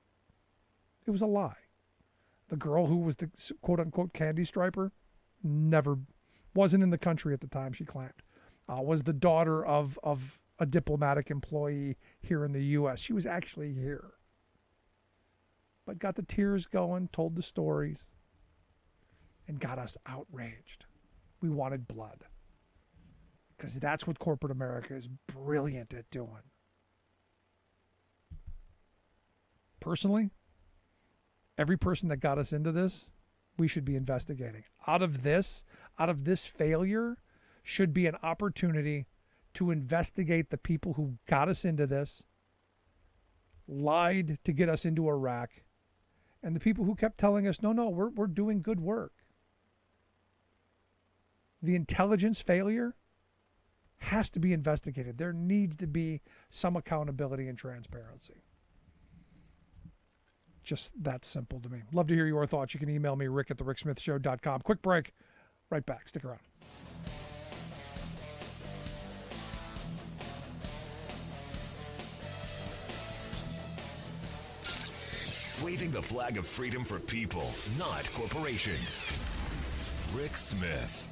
It was a lie. The girl who was the quote-unquote Candy Striper never wasn't in the country at the time, she claimed. Was the daughter of a diplomatic employee here in the U.S. She was actually here. But got the tears going, told the stories, and got us outraged. We wanted blood. Because that's what corporate America is brilliant at doing. Personally, every person that got us into this, we should be investigating. Out of this failure should be an opportunity to investigate the people who got us into this, lied to get us into Iraq, and the people who kept telling us, no, we're doing good work. The intelligence failure has to be investigated. There needs to be some accountability and transparency. Just that simple to me. Love to hear your thoughts. You can email me, rick@thericksmithshow.com. Quick break. Right back. Stick around. Waving the flag of freedom for people, not corporations. Rick Smith.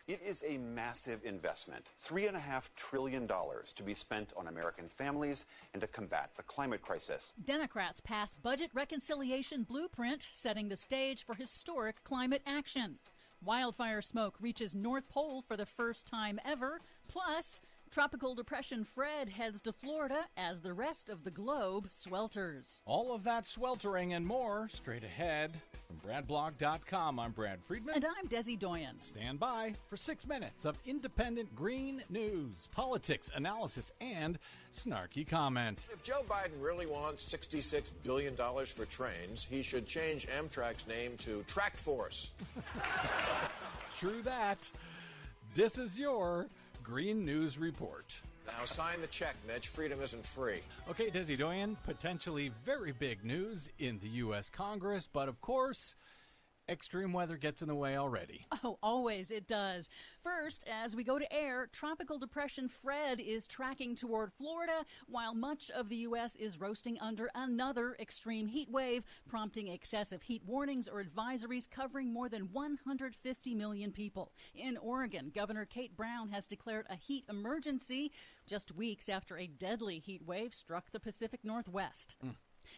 It is a massive investment, $3.5 trillion to be spent on American families and to combat the climate crisis. Democrats pass budget reconciliation blueprint, setting the stage for historic climate action. Wildfire smoke reaches North Pole for the first time ever. Plus, Tropical Depression Fred heads to Florida as the rest of the globe swelters. All of that sweltering and more straight ahead. From BradBlog.com, I'm Brad Friedman. And I'm Desi Doyen. Stand by for 6 minutes of independent green news, politics, analysis, and snarky comment. If Joe Biden really wants $66 billion for trains, he should change Amtrak's name to Track Force. True that. This is your Green News Report. Now sign the check, Mitch. Freedom isn't free. Okay, Desi Doyen, potentially very big news in the U.S. Congress, but of course, extreme weather gets in the way already. Oh, always it does. First, as we go to air, Tropical Depression Fred is tracking toward Florida, while much of the U.S. is roasting under another extreme heat wave, prompting excessive heat warnings or advisories covering more than 150 million people. In Oregon, Governor Kate Brown has declared a heat emergency just weeks after a deadly heat wave struck the Pacific Northwest.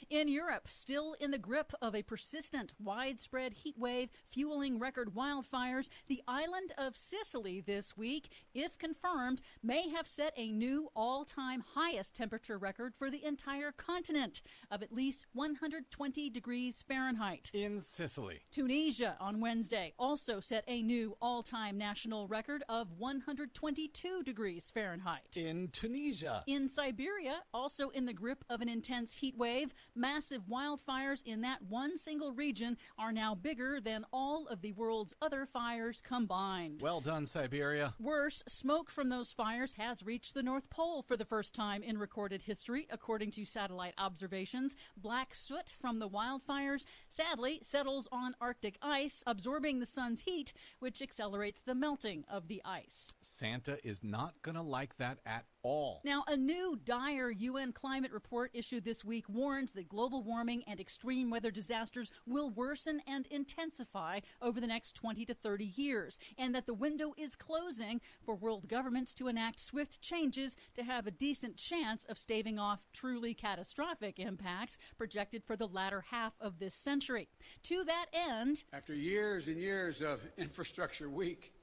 In Europe, still in the grip of a persistent, widespread heat wave fueling record wildfires, the island of Sicily this week, if confirmed, may have set a new all-time highest temperature record for the entire continent of at least 120 degrees Fahrenheit. In Sicily. Tunisia on Wednesday also set a new all-time national record of 122 degrees Fahrenheit. In Tunisia. In Siberia, also in the grip of an intense heat wave, massive wildfires in that one single region are now bigger than all of the world's other fires combined. Well done, Siberia. Worse, smoke from those fires has reached the North Pole for the first time in recorded history, according to satellite observations. Black soot from the wildfires sadly settles on Arctic ice, absorbing the sun's heat, which accelerates the melting of the ice. Santa is not going to like that at all. Now, a new dire UN climate report issued this week warns that global warming and extreme weather disasters will worsen and intensify over the next 20 to 30 years, and that the window is closing for world governments to enact swift changes to have a decent chance of staving off truly catastrophic impacts projected for the latter half of this century. To that end, after years and years of infrastructure week,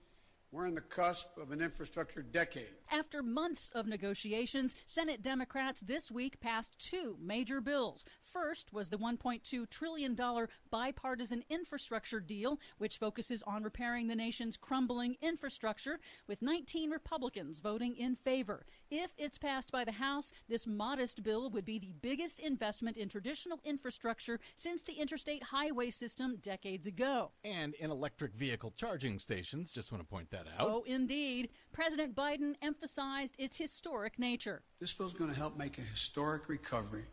we're on the cusp of an infrastructure decade. After months of negotiations, Senate Democrats this week passed two major bills. First was the $1.2 trillion bipartisan infrastructure deal, which focuses on repairing the nation's crumbling infrastructure, with 19 Republicans voting in favor. If it's passed by the House, this modest bill would be the biggest investment in traditional infrastructure since the interstate highway system decades ago. And in electric vehicle charging stations, just want to point that out. Oh, indeed. President Biden emphasized its historic nature. This bill's going to help make a historic recovery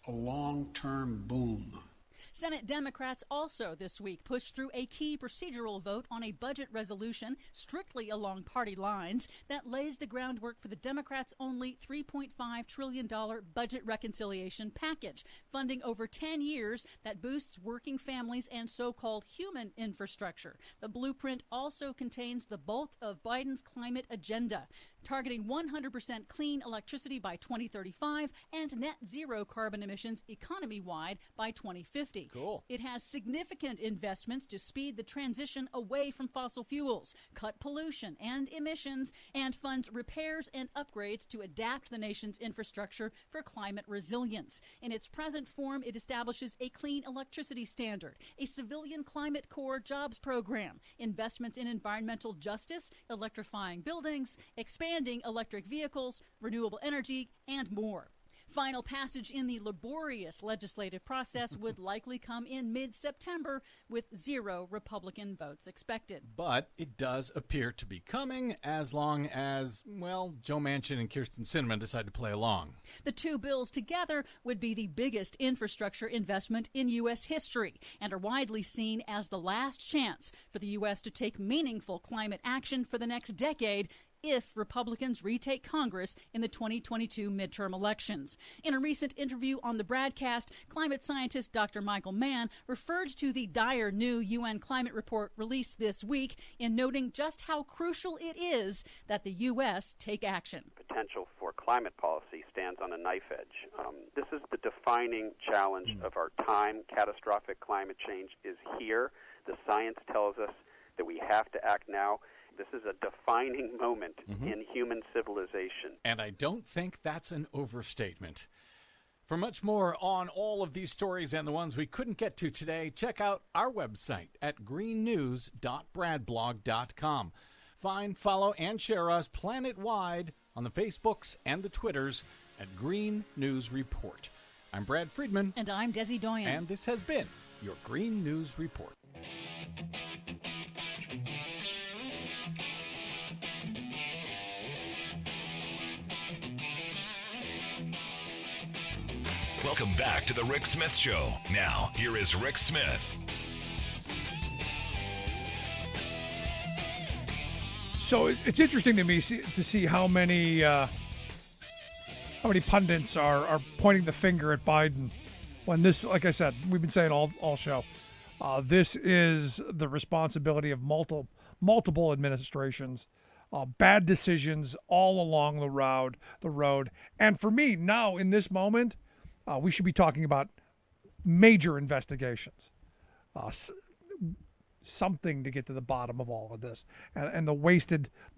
a long-term boom. Senate Democrats also this week pushed through a key procedural vote on a budget resolution strictly along party lines that lays the groundwork for the Democrats' only $3.5 trillion budget reconciliation package, funding over 10 years that boosts working families and so-called human infrastructure. The blueprint also contains the bulk of Biden's climate agenda, targeting 100% clean electricity by 2035 and net zero carbon emissions economy-wide by 2050. Cool. It has significant investments to speed the transition away from fossil fuels, cut pollution and emissions, and funds repairs and upgrades to adapt the nation's infrastructure for climate resilience. In its present form, it establishes a clean electricity standard, a civilian climate corps jobs program, investments in environmental justice, electrifying buildings, expanding electric vehicles, renewable energy, and more. Final passage in the laborious legislative process would likely come in mid-September, with 0 Republican votes expected. But it does appear to be coming as long as, well, Joe Manchin and Kirsten Sinema decide to play along. The two bills together would be the biggest infrastructure investment in U.S. history and are widely seen as the last chance for the U.S. to take meaningful climate action for the next decade if Republicans retake Congress in the 2022 midterm elections. In a recent interview on the broadcast, climate scientist Dr. Michael Mann referred to the dire new UN climate report released this week in noting just how crucial it is that the U.S. take action. Potential for climate policy stands on a knife edge. This is the defining challenge of our time. Catastrophic climate change is here. The science tells us that we have to act now. This is a defining moment in human civilization. And I don't think that's an overstatement. For much more on all of these stories and the ones we couldn't get to today, check out our website at greennews.bradblog.com. Find, follow, and share us planet-wide on the Facebooks and the Twitters at Green News Report. I'm Brad Friedman. And I'm Desi Doyen. And this has been your Green News Report. Welcome back to The Rick Smith Show. Now, here is Rick Smith. So it's interesting to me to see how many pundits are pointing the finger at Biden when this, like I said, we've been saying all show, this is the responsibility of multiple administrations, bad decisions all along the road. And for me now in this moment, we should be talking about major investigations, something to get to the bottom of all of this, and the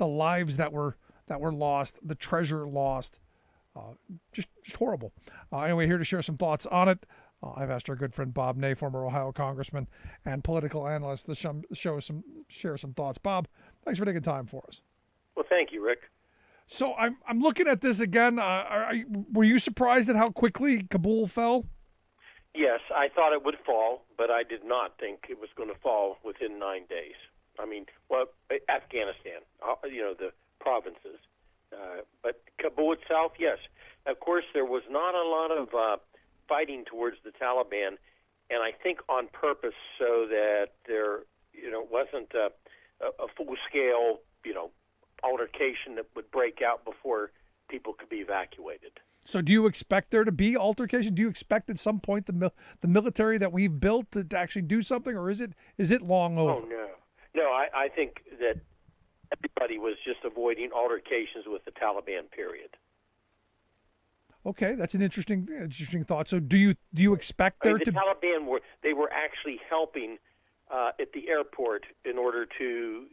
lives that were lost, the treasure lost. Just horrible. Anyway, here to share some thoughts on it, I've asked our good friend Bob Ney, former Ohio Congressman and political analyst, to share some thoughts. Bob, thanks for taking time for us. Well, thank you, Rick. So I'm looking at this again. Were you surprised at how quickly Kabul fell? Yes, I thought it would fall, but I did not think it was going to fall within 9 days. I mean, Afghanistan, the provinces. But Kabul itself, yes. Of course, there was not a lot of fighting towards the Taliban, and I think on purpose so that there, wasn't a full-scale, altercation that would break out before people could be evacuated. So do you expect there to be altercation? Do you expect at some point the military that we've built to actually do something, or is it long over? Oh, no. I think that everybody was just avoiding altercations with the Taliban, period. Okay, that's an interesting thought. So do you expect there the Taliban were actually helping at the airport in order to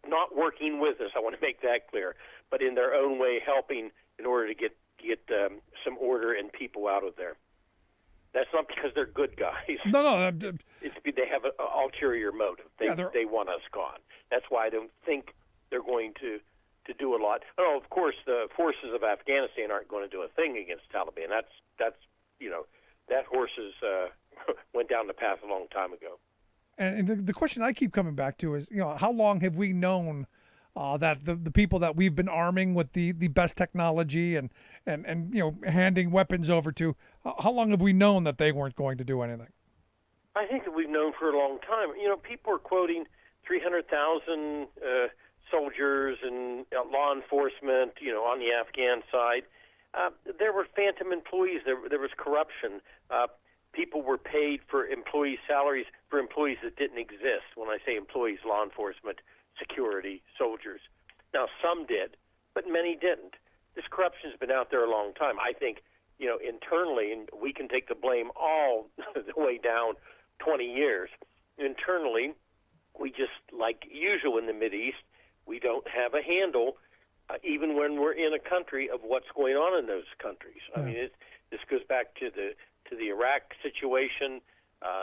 not working with us. I want to make that clear, but in their own way helping in order to get some order and people out of there. That's not because they're good guys. No. They have an ulterior motive. They want us gone. That's why I don't think they're going to do a lot. Oh, of course, the forces of Afghanistan aren't going to do a thing against Taliban. That's that horses went down the path a long time ago. And the question I keep coming back to is, how long have we known that the people that we've been arming with the best technology and handing weapons over to, how long have we known that they weren't going to do anything? I think that we've known for a long time. People are quoting 300,000 soldiers and law enforcement, on the Afghan side. There were phantom employees. There was corruption. People were paid for employee salaries for employees that didn't exist. When I say employees, law enforcement, security, soldiers. Now, some did, but many didn't. This corruption's been out there a long time. I think, internally, and we can take the blame all the way down 20 years. Internally, we just, like usual in the Mideast, we don't have a handle, even when we're in a country, of what's going on in those countries. I mean, this goes back to the Iraq situation.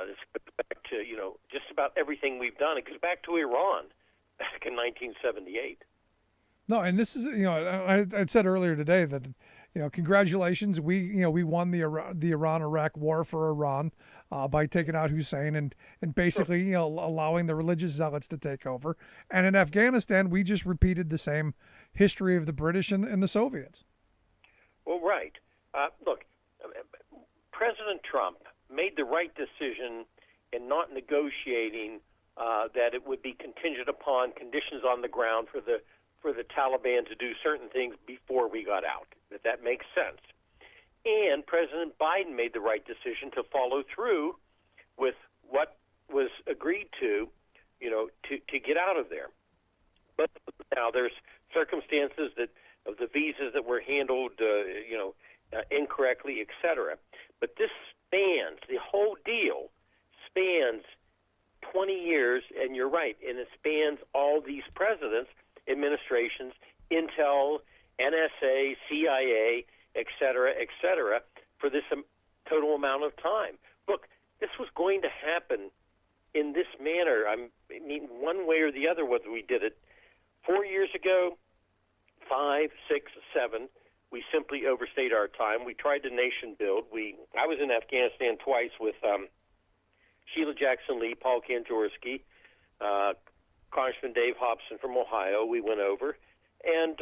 This goes back to, just about everything we've done. It goes back to Iran back in 1978. No, and this is, I said earlier today that, congratulations, we won the Iran-Iraq war for Iran by taking out Hussein and basically, allowing the religious zealots to take over. And in Afghanistan, we just repeated the same history of the British and the Soviets. Well, right. Look, President Trump made the right decision in not negotiating that it would be contingent upon conditions on the ground for the Taliban to do certain things before we got out. That makes sense. And President Biden made the right decision to follow through with what was agreed to get out of there. But now there's circumstances of the visas that were handled, incorrectly, etc. But this the whole deal spans 20 years, and you're right, and it spans all these presidents, administrations, Intel, NSA, CIA, et cetera, for this total amount of time. Look, this was going to happen in this manner. I mean, one way or the other, whether we did it 4 years ago, 5, 6, 7, we simply overstayed our time. We tried to nation build. I was in Afghanistan twice with Sheila Jackson-Lee, Paul Kanjorski, Congressman Dave Hobson from Ohio. We went over, and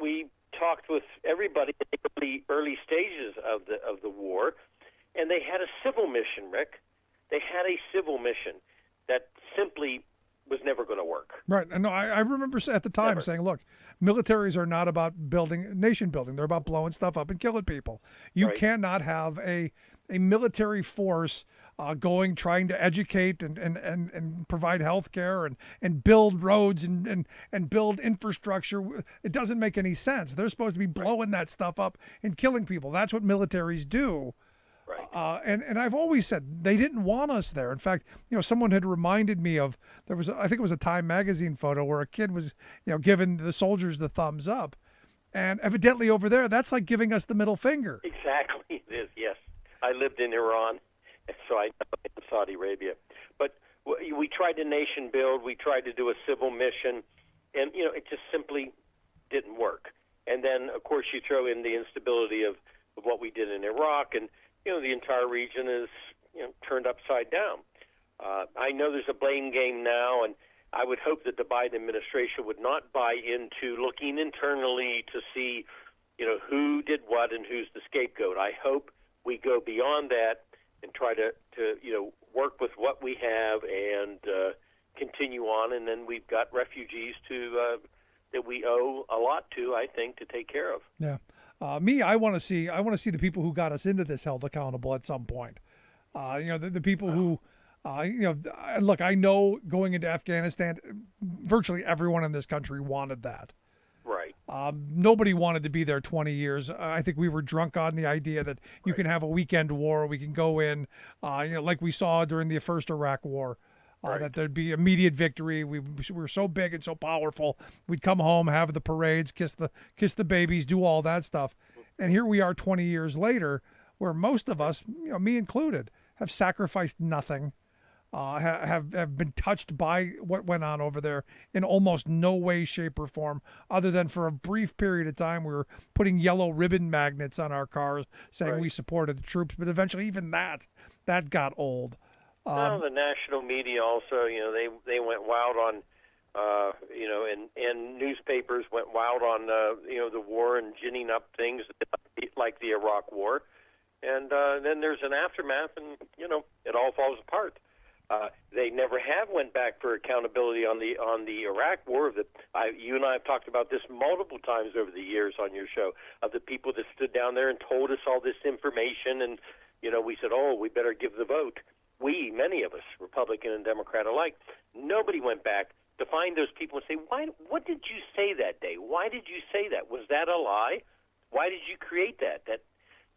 we talked with everybody in the early stages of the war, and they had a civil mission, Rick. They had a civil mission that simply was never going to work. Right. And I remember at the time saying, look, militaries are not about nation building. They're about blowing stuff up and killing people. You cannot have a military force trying to educate and provide health care and build roads and build infrastructure. It doesn't make any sense. They're supposed to be blowing that stuff up and killing people. That's what militaries do. Right. And I've always said they didn't want us there. In fact, someone had reminded me of, I think it was a Time magazine photo where a kid was, giving the soldiers the thumbs up. And evidently over there, that's like giving us the middle finger. Exactly. It is, yes. I lived in Iran, so I know in Saudi Arabia. But we tried to nation build. We tried to do a civil mission. And, it just simply didn't work. And then, of course, you throw in the instability of what we did in Iraq, and the entire region is turned upside down. I know there's a blame game now, and I would hope that the Biden administration would not buy into looking internally to see, who did what and who's the scapegoat. I hope we go beyond that and try to work with what we have and continue on, and then we've got refugees that we owe a lot to, I think, to take care of. Yeah. I want to see the people who got us into this held accountable at some point. The people who, look, I know going into Afghanistan, virtually everyone in this country wanted that. Right. Nobody wanted to be there 20 years. I think we were drunk on the idea that you can have a weekend war. We can go in, like we saw during the first Iraq war. That there'd be immediate victory. We were so big and so powerful. We'd come home, have the parades, kiss the babies, do all that stuff. And here we are 20 years later, where most of us, me included, have sacrificed nothing, have been touched by what went on over there in almost no way, shape, or form, other than for a brief period of time we were putting yellow ribbon magnets on our cars saying we supported the troops. But eventually even that got old. The national media also, they went wild on, and newspapers went wild on, the war and ginning up things like the Iraq War. And then there's an aftermath and, it all falls apart. They never have went back for accountability on the Iraq War. You and I have talked about this multiple times over the years on your show, of the people that stood down there and told us all this information. And, we said, we better give the vote. Many of us, Republican and Democrat alike, nobody went back to find those people and say, what did you say that day? Why did you say that? Was that a lie? Why did you create that? That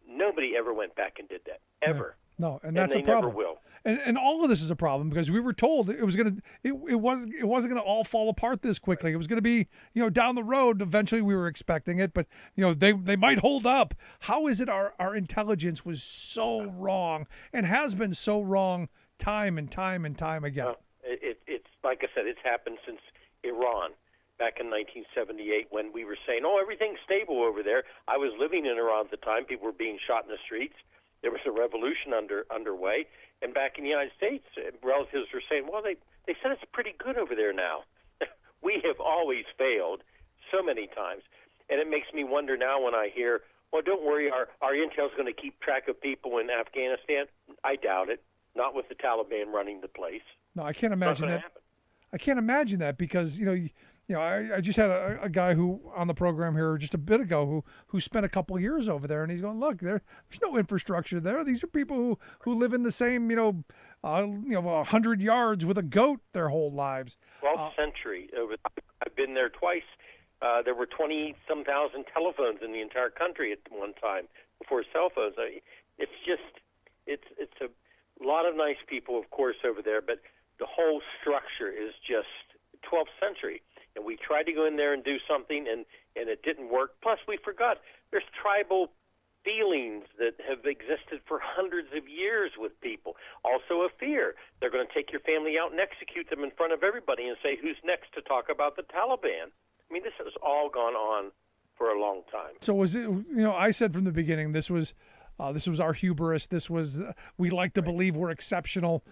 nobody ever went back and did that, ever. No, and that's a problem. Never will. And all of this is a problem because we were told it wasn't gonna all fall apart this quickly. It was gonna be, down the road. Eventually, we were expecting it, but they might hold up. How is it our intelligence was so wrong and has been so wrong time and time and time again? It's like I said, it's happened since Iran back in 1978 when we were saying, everything's stable over there. I was living in Iran at the time. People were being shot in the streets. There was a revolution underway. And back in the United States, relatives were saying, they said it's pretty good over there now. We have always failed so many times. And it makes me wonder now when I hear, don't worry, our intel's going to keep track of people in Afghanistan. I doubt it. Not with the Taliban running the place. No, I can't imagine that. I can't imagine that because, I just had a guy who on the program here just a bit ago who spent a couple of years over there, and he's going, look, there's no infrastructure there. These are people who live in the same 100 yards with a goat their whole lives. 12th century. I've been there twice. There were 20-some thousand telephones in the entire country at one time before cell phones. It's a lot of nice people, of course, over there, but the whole structure is just 12th century. And we tried to go in there and do something, and it didn't work. Plus, we forgot there's tribal feelings that have existed for hundreds of years with people. Also a fear. They're going to take your family out and execute them in front of everybody and say, who's next to talk about the Taliban? I mean, this has all gone on for a long time. So was it, I said from the beginning, this was our hubris. This was, we like to believe we're exceptional.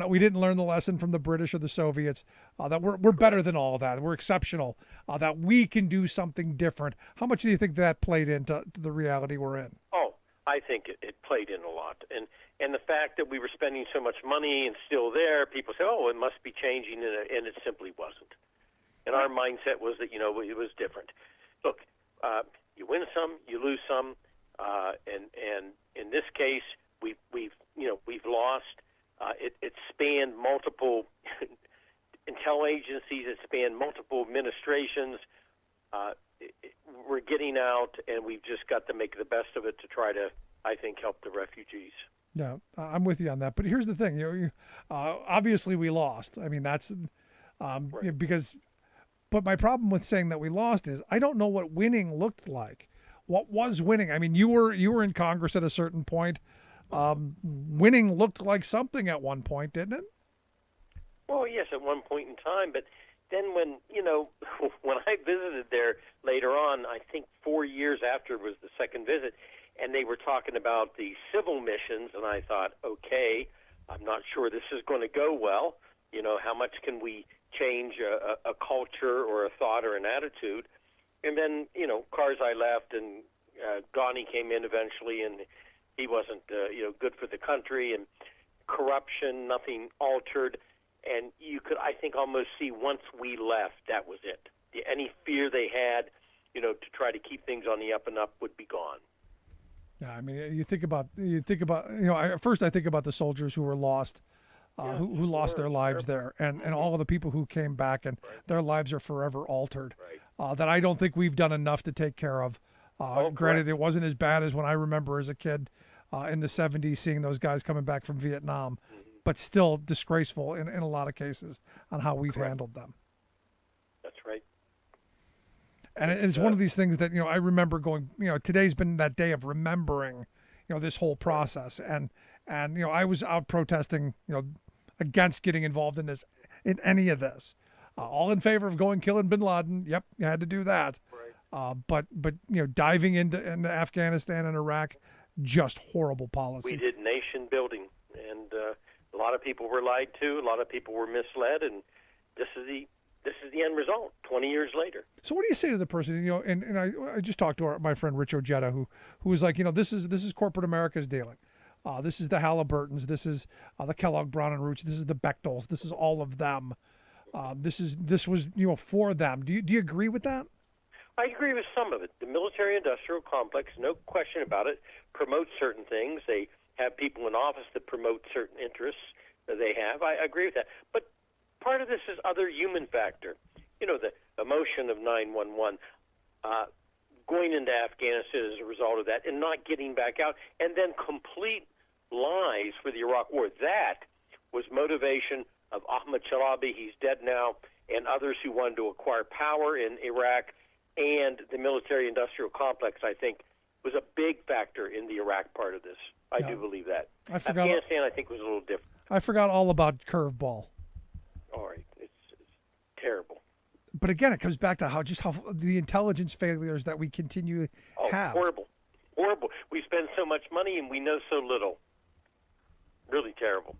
We didn't learn the lesson from the British or the Soviets, that we're better than all that. We're exceptional, that we can do something different. How much do you think that played into the reality we're in? I think it played in a lot. And the fact that we were spending so much money and still there, people say, oh, it must be changing, and it simply wasn't. And our mindset was that, it was different. Look, you win some, you lose some, and in this case, we've lost. It spanned multiple intel agencies. It spanned multiple administrations. We're getting out, and we've just got to make the best of it to try to, I think, help the refugees. Yeah, I'm with you on that. But here's the thing: obviously we lost. I mean, that's Right. because. But my problem with saying that we lost is I don't know what winning looked like. What was winning? I mean, you were in Congress at a certain point. Winning looked like something at one point, didn't it? Well, yes, at one point in time, but then when when I visited there later on, I think 4 years after was the second visit, and they were talking about the civil missions, and I thought, okay, I'm not sure this is going to go well. How much can we change a culture or a thought or an attitude? And then, Karzai left, and Ghani came in eventually, and he wasn't, good for the country, and corruption, nothing altered. And you could, I think, almost see once we left, that was it. Any fear they had, to try to keep things on the up and up would be gone. Yeah, I mean, you think about, first I think about the soldiers who were lost, who lost their lives there, and all of the people who came back and their lives are forever altered. That I don't think we've done enough to take care of. Granted, it wasn't as bad as when I remember as a kid in the 70s seeing those guys coming back from Vietnam, but still disgraceful in a lot of cases on how we've handled them. That's right. And it's one of these things that, I remember going, today's been that day of remembering, this whole process. And I was out protesting, against getting involved in any of this. All in favor of killing bin Laden. Yep, you had to do that. But diving into Afghanistan and Iraq, just horrible policy. We did nation building, and a lot of people were lied to. A lot of people were misled, and this is the end result 20 years later. So what do you say to the person, and I just talked to my friend Rich Ojeda, who was like, this is corporate America's dealing. This is the Halliburtons. This is the Kellogg Brown and Roots. This is the Bechtels. This is all of them. This was for them. Do you agree with that? I agree with some of it. The military-industrial complex, no question about it, promotes certain things. They have people in office that promote certain interests that they have. I agree with that. But part of this is other human factor. The emotion of 9/11, going into Afghanistan as a result of that, and not getting back out, and then complete lies for the Iraq War. That was motivation of Ahmad Chalabi, he's dead now, and others who wanted to acquire power in Iraq, and the military-industrial complex, I think, was a big factor in the Iraq part of this. I do believe that. Afghanistan, I think, was a little different. I forgot all about curveball. All right. It's terrible. But again, it comes back to how the intelligence failures that we continue to have. Horrible. We spend so much money and we know so little. Really terrible.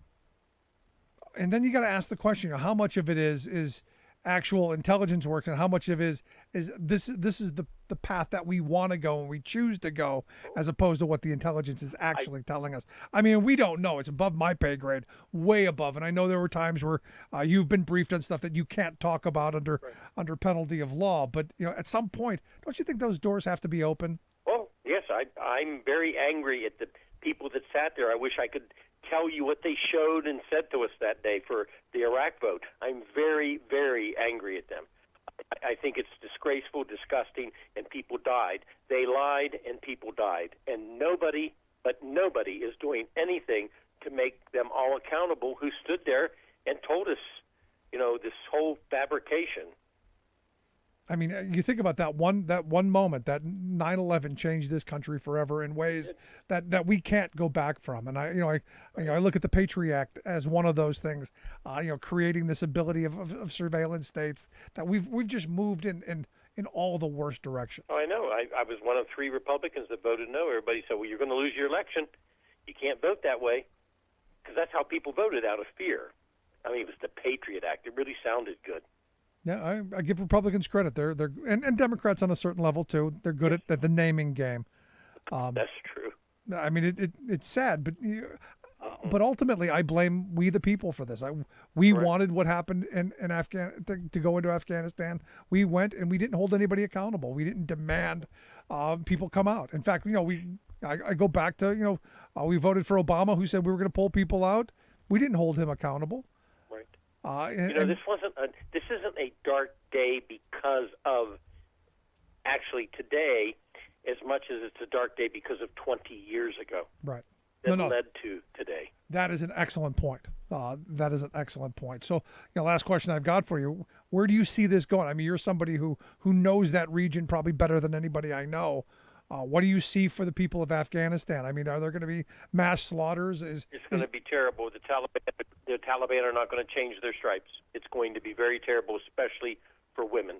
And then you got to ask the question: how much of it is actual intelligence work, and how much of it is this is the path that we want to go and we choose to go, as opposed to what the intelligence is actually telling us. I mean, we don't know. It's above my pay grade, way above. And I know there were times where you've been briefed on stuff that you can't talk about under penalty of law. But at some point, don't you think those doors have to be open? Well, yes, I'm very angry at the people that sat there. I wish I could tell you what they showed and said to us that day for the Iraq vote. I'm very, very angry at them. I think it's disgraceful, disgusting, and people died. They lied, and people died. And nobody is doing anything to make them all accountable who stood there and told us, this whole fabrication. I mean, you think about that one moment, that 9/11 changed this country forever in ways that we can't go back from. And I look at the Patriot Act as one of those things, creating this ability of surveillance states that we've just moved in all the worst directions. Oh, I know. I was one of 3 Republicans that voted no. Everybody said, well, you're going to lose your election. You can't vote that way, because that's how people voted, out of fear. I mean, it was the Patriot Act. It really sounded good. Yeah, I give Republicans credit. They're and Democrats on a certain level too. They're good at the naming game. That's true. I mean, it's sad, but ultimately, I blame we the people for this. We wanted what happened in to go into Afghanistan. We went and we didn't hold anybody accountable. We didn't demand people come out. In fact, I go back to we voted for Obama, who said we were going to pull people out. We didn't hold him accountable. Right. This isn't a dark day because of actually today, as much as it's a dark day because of 20 years ago. Right. That led to today. That is an excellent point. That is an excellent point. So, last question I've got for you: where do you see this going? I mean, you're somebody who knows that region probably better than anybody I know. What do you see for the people of Afghanistan? I mean, are there going to be mass slaughters? It's going to be terrible. The Taliban are not going to change their stripes. It's going to be very terrible, especially for women.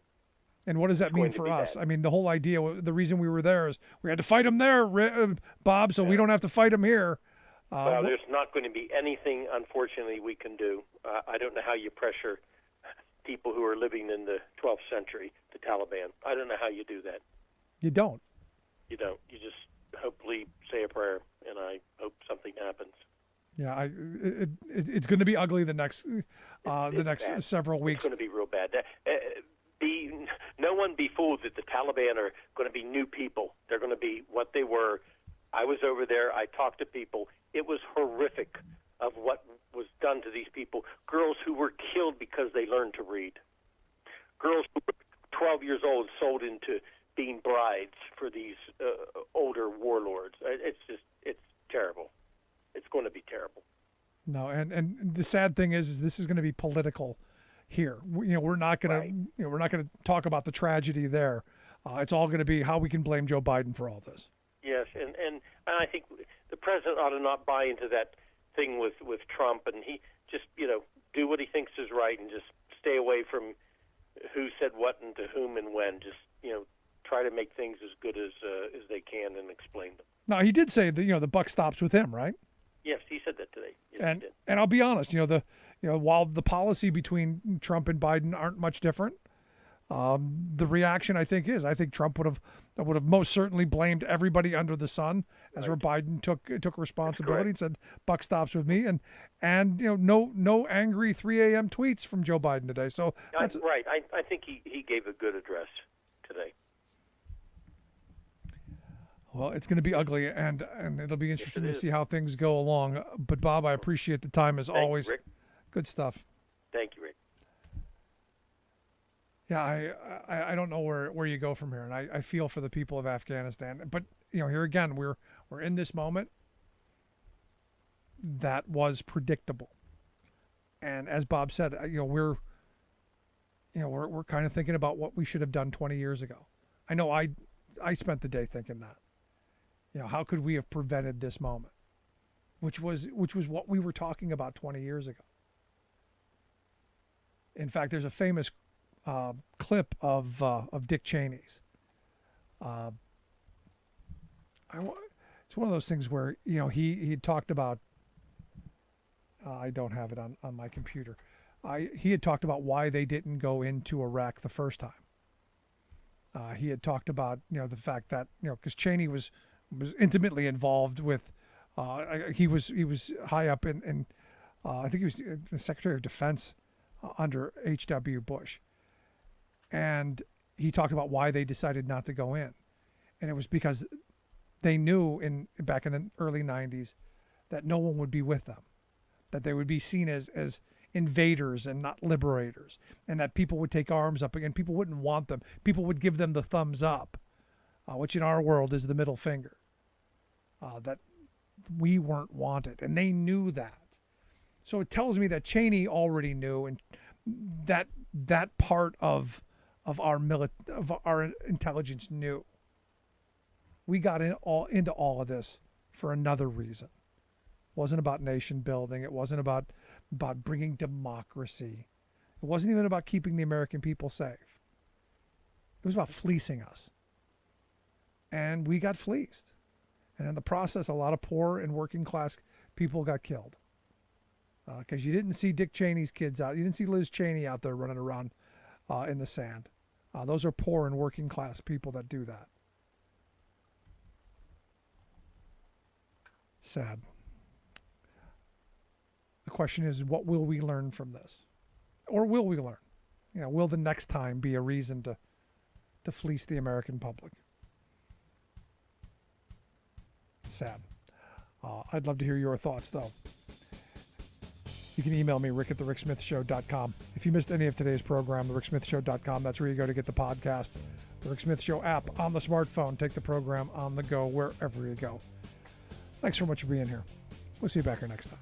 And what does that mean for us? I mean, the whole idea, the reason we were there is we had to fight them there, Bob, so we don't have to fight them here. Well, there's not going to be anything, unfortunately, we can do. I don't know how you pressure people who are living in the 12th century, the Taliban. I don't know how you do that. You don't. You don't. You just hopefully say a prayer, and I hope something happens. Yeah, it's going to be ugly the next several weeks. It's going to be real bad. No one be fooled that the Taliban are going to be new people. They're going to be what they were. I was over there. I talked to people. It was horrific of what was done to these people. Girls who were killed because they learned to read. Girls who were 12 years old sold into being brides for these older warlords. It's terrible. It's going to be terrible. No, and the sad thing is this is going to be political here. We're not going to we're not going to talk about the tragedy there. It's all going to be how we can blame Joe Biden for all this. Yes, and I think the president ought to not buy into that thing with Trump, and he just do what he thinks is right, and just stay away from who said what and to whom and when. Just try to make things as good as they can and explain them. Now he did say that the buck stops with him, right? Yes, he said that today. Yes, and he did. And I'll be honest, while the policy between Trump and Biden aren't much different, the reaction I think Trump would have most certainly blamed everybody under the sun, as where Biden took responsibility and said buck stops with me, and no angry 3 a.m. tweets from Joe Biden today. So that's right. I think he gave a good address today. Well, it's going to be ugly, and it'll be interesting to see how things go along. But Bob, I appreciate the time as always. You, Rick. Good stuff. Thank you, Rick. Yeah, I don't know where you go from here, and I feel for the people of Afghanistan. But here again, we're in this moment that was predictable, and as Bob said, we're kind of thinking about what we should have done 20 years ago. I know I spent the day thinking that. How could we have prevented this moment, which was what we were talking about 20 years ago. In fact, there's a famous clip of Dick Cheney's. It's one of those things where he talked about. I don't have it on my computer. He had talked about why they didn't go into Iraq the first time. He had talked about the fact that because Cheney was intimately involved with. He was high up in I think he was the Secretary of Defense under H.W. Bush. And he talked about why they decided not to go in. And it was because they knew back in the early 90s that no one would be with them, that they would be seen as invaders and not liberators, and that people would take arms up again. People wouldn't want them. People would give them the thumbs up, which in our world is the middle finger, that we weren't wanted. And they knew that. So it tells me that Cheney already knew, and that part of our intelligence knew. We got into all of this for another reason. It wasn't about nation building. It wasn't about bringing democracy. It wasn't even about keeping the American people safe. It was about fleecing us. And we got fleeced. And in the process, a lot of poor and working class people got killed. Because you didn't see Dick Cheney's kids out. You didn't see Liz Cheney out there running around in the sand. Those are poor and working class people that do that. Sad. The question is, what will we learn from this? Or will we learn? You know, will the next time be a reason to fleece the American public? Sad. I'd love to hear your thoughts, though. You can email me, rick@thericksmithshow.com. If you missed any of today's program, thericksmithshow.com, that's where you go to get the podcast. The Rick Smith Show app on the smartphone. Take the program on the go wherever you go. Thanks so much for being here. We'll see you back here next time.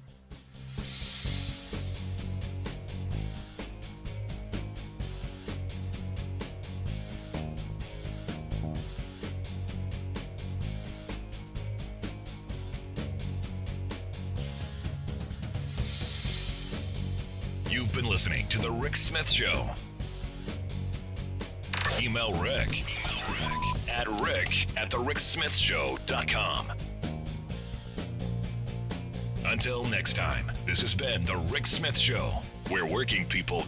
You've been listening to The Rick Smith Show. Email Rick at rick@thericksmithshow.com. Until next time, this has been The Rick Smith Show, where working people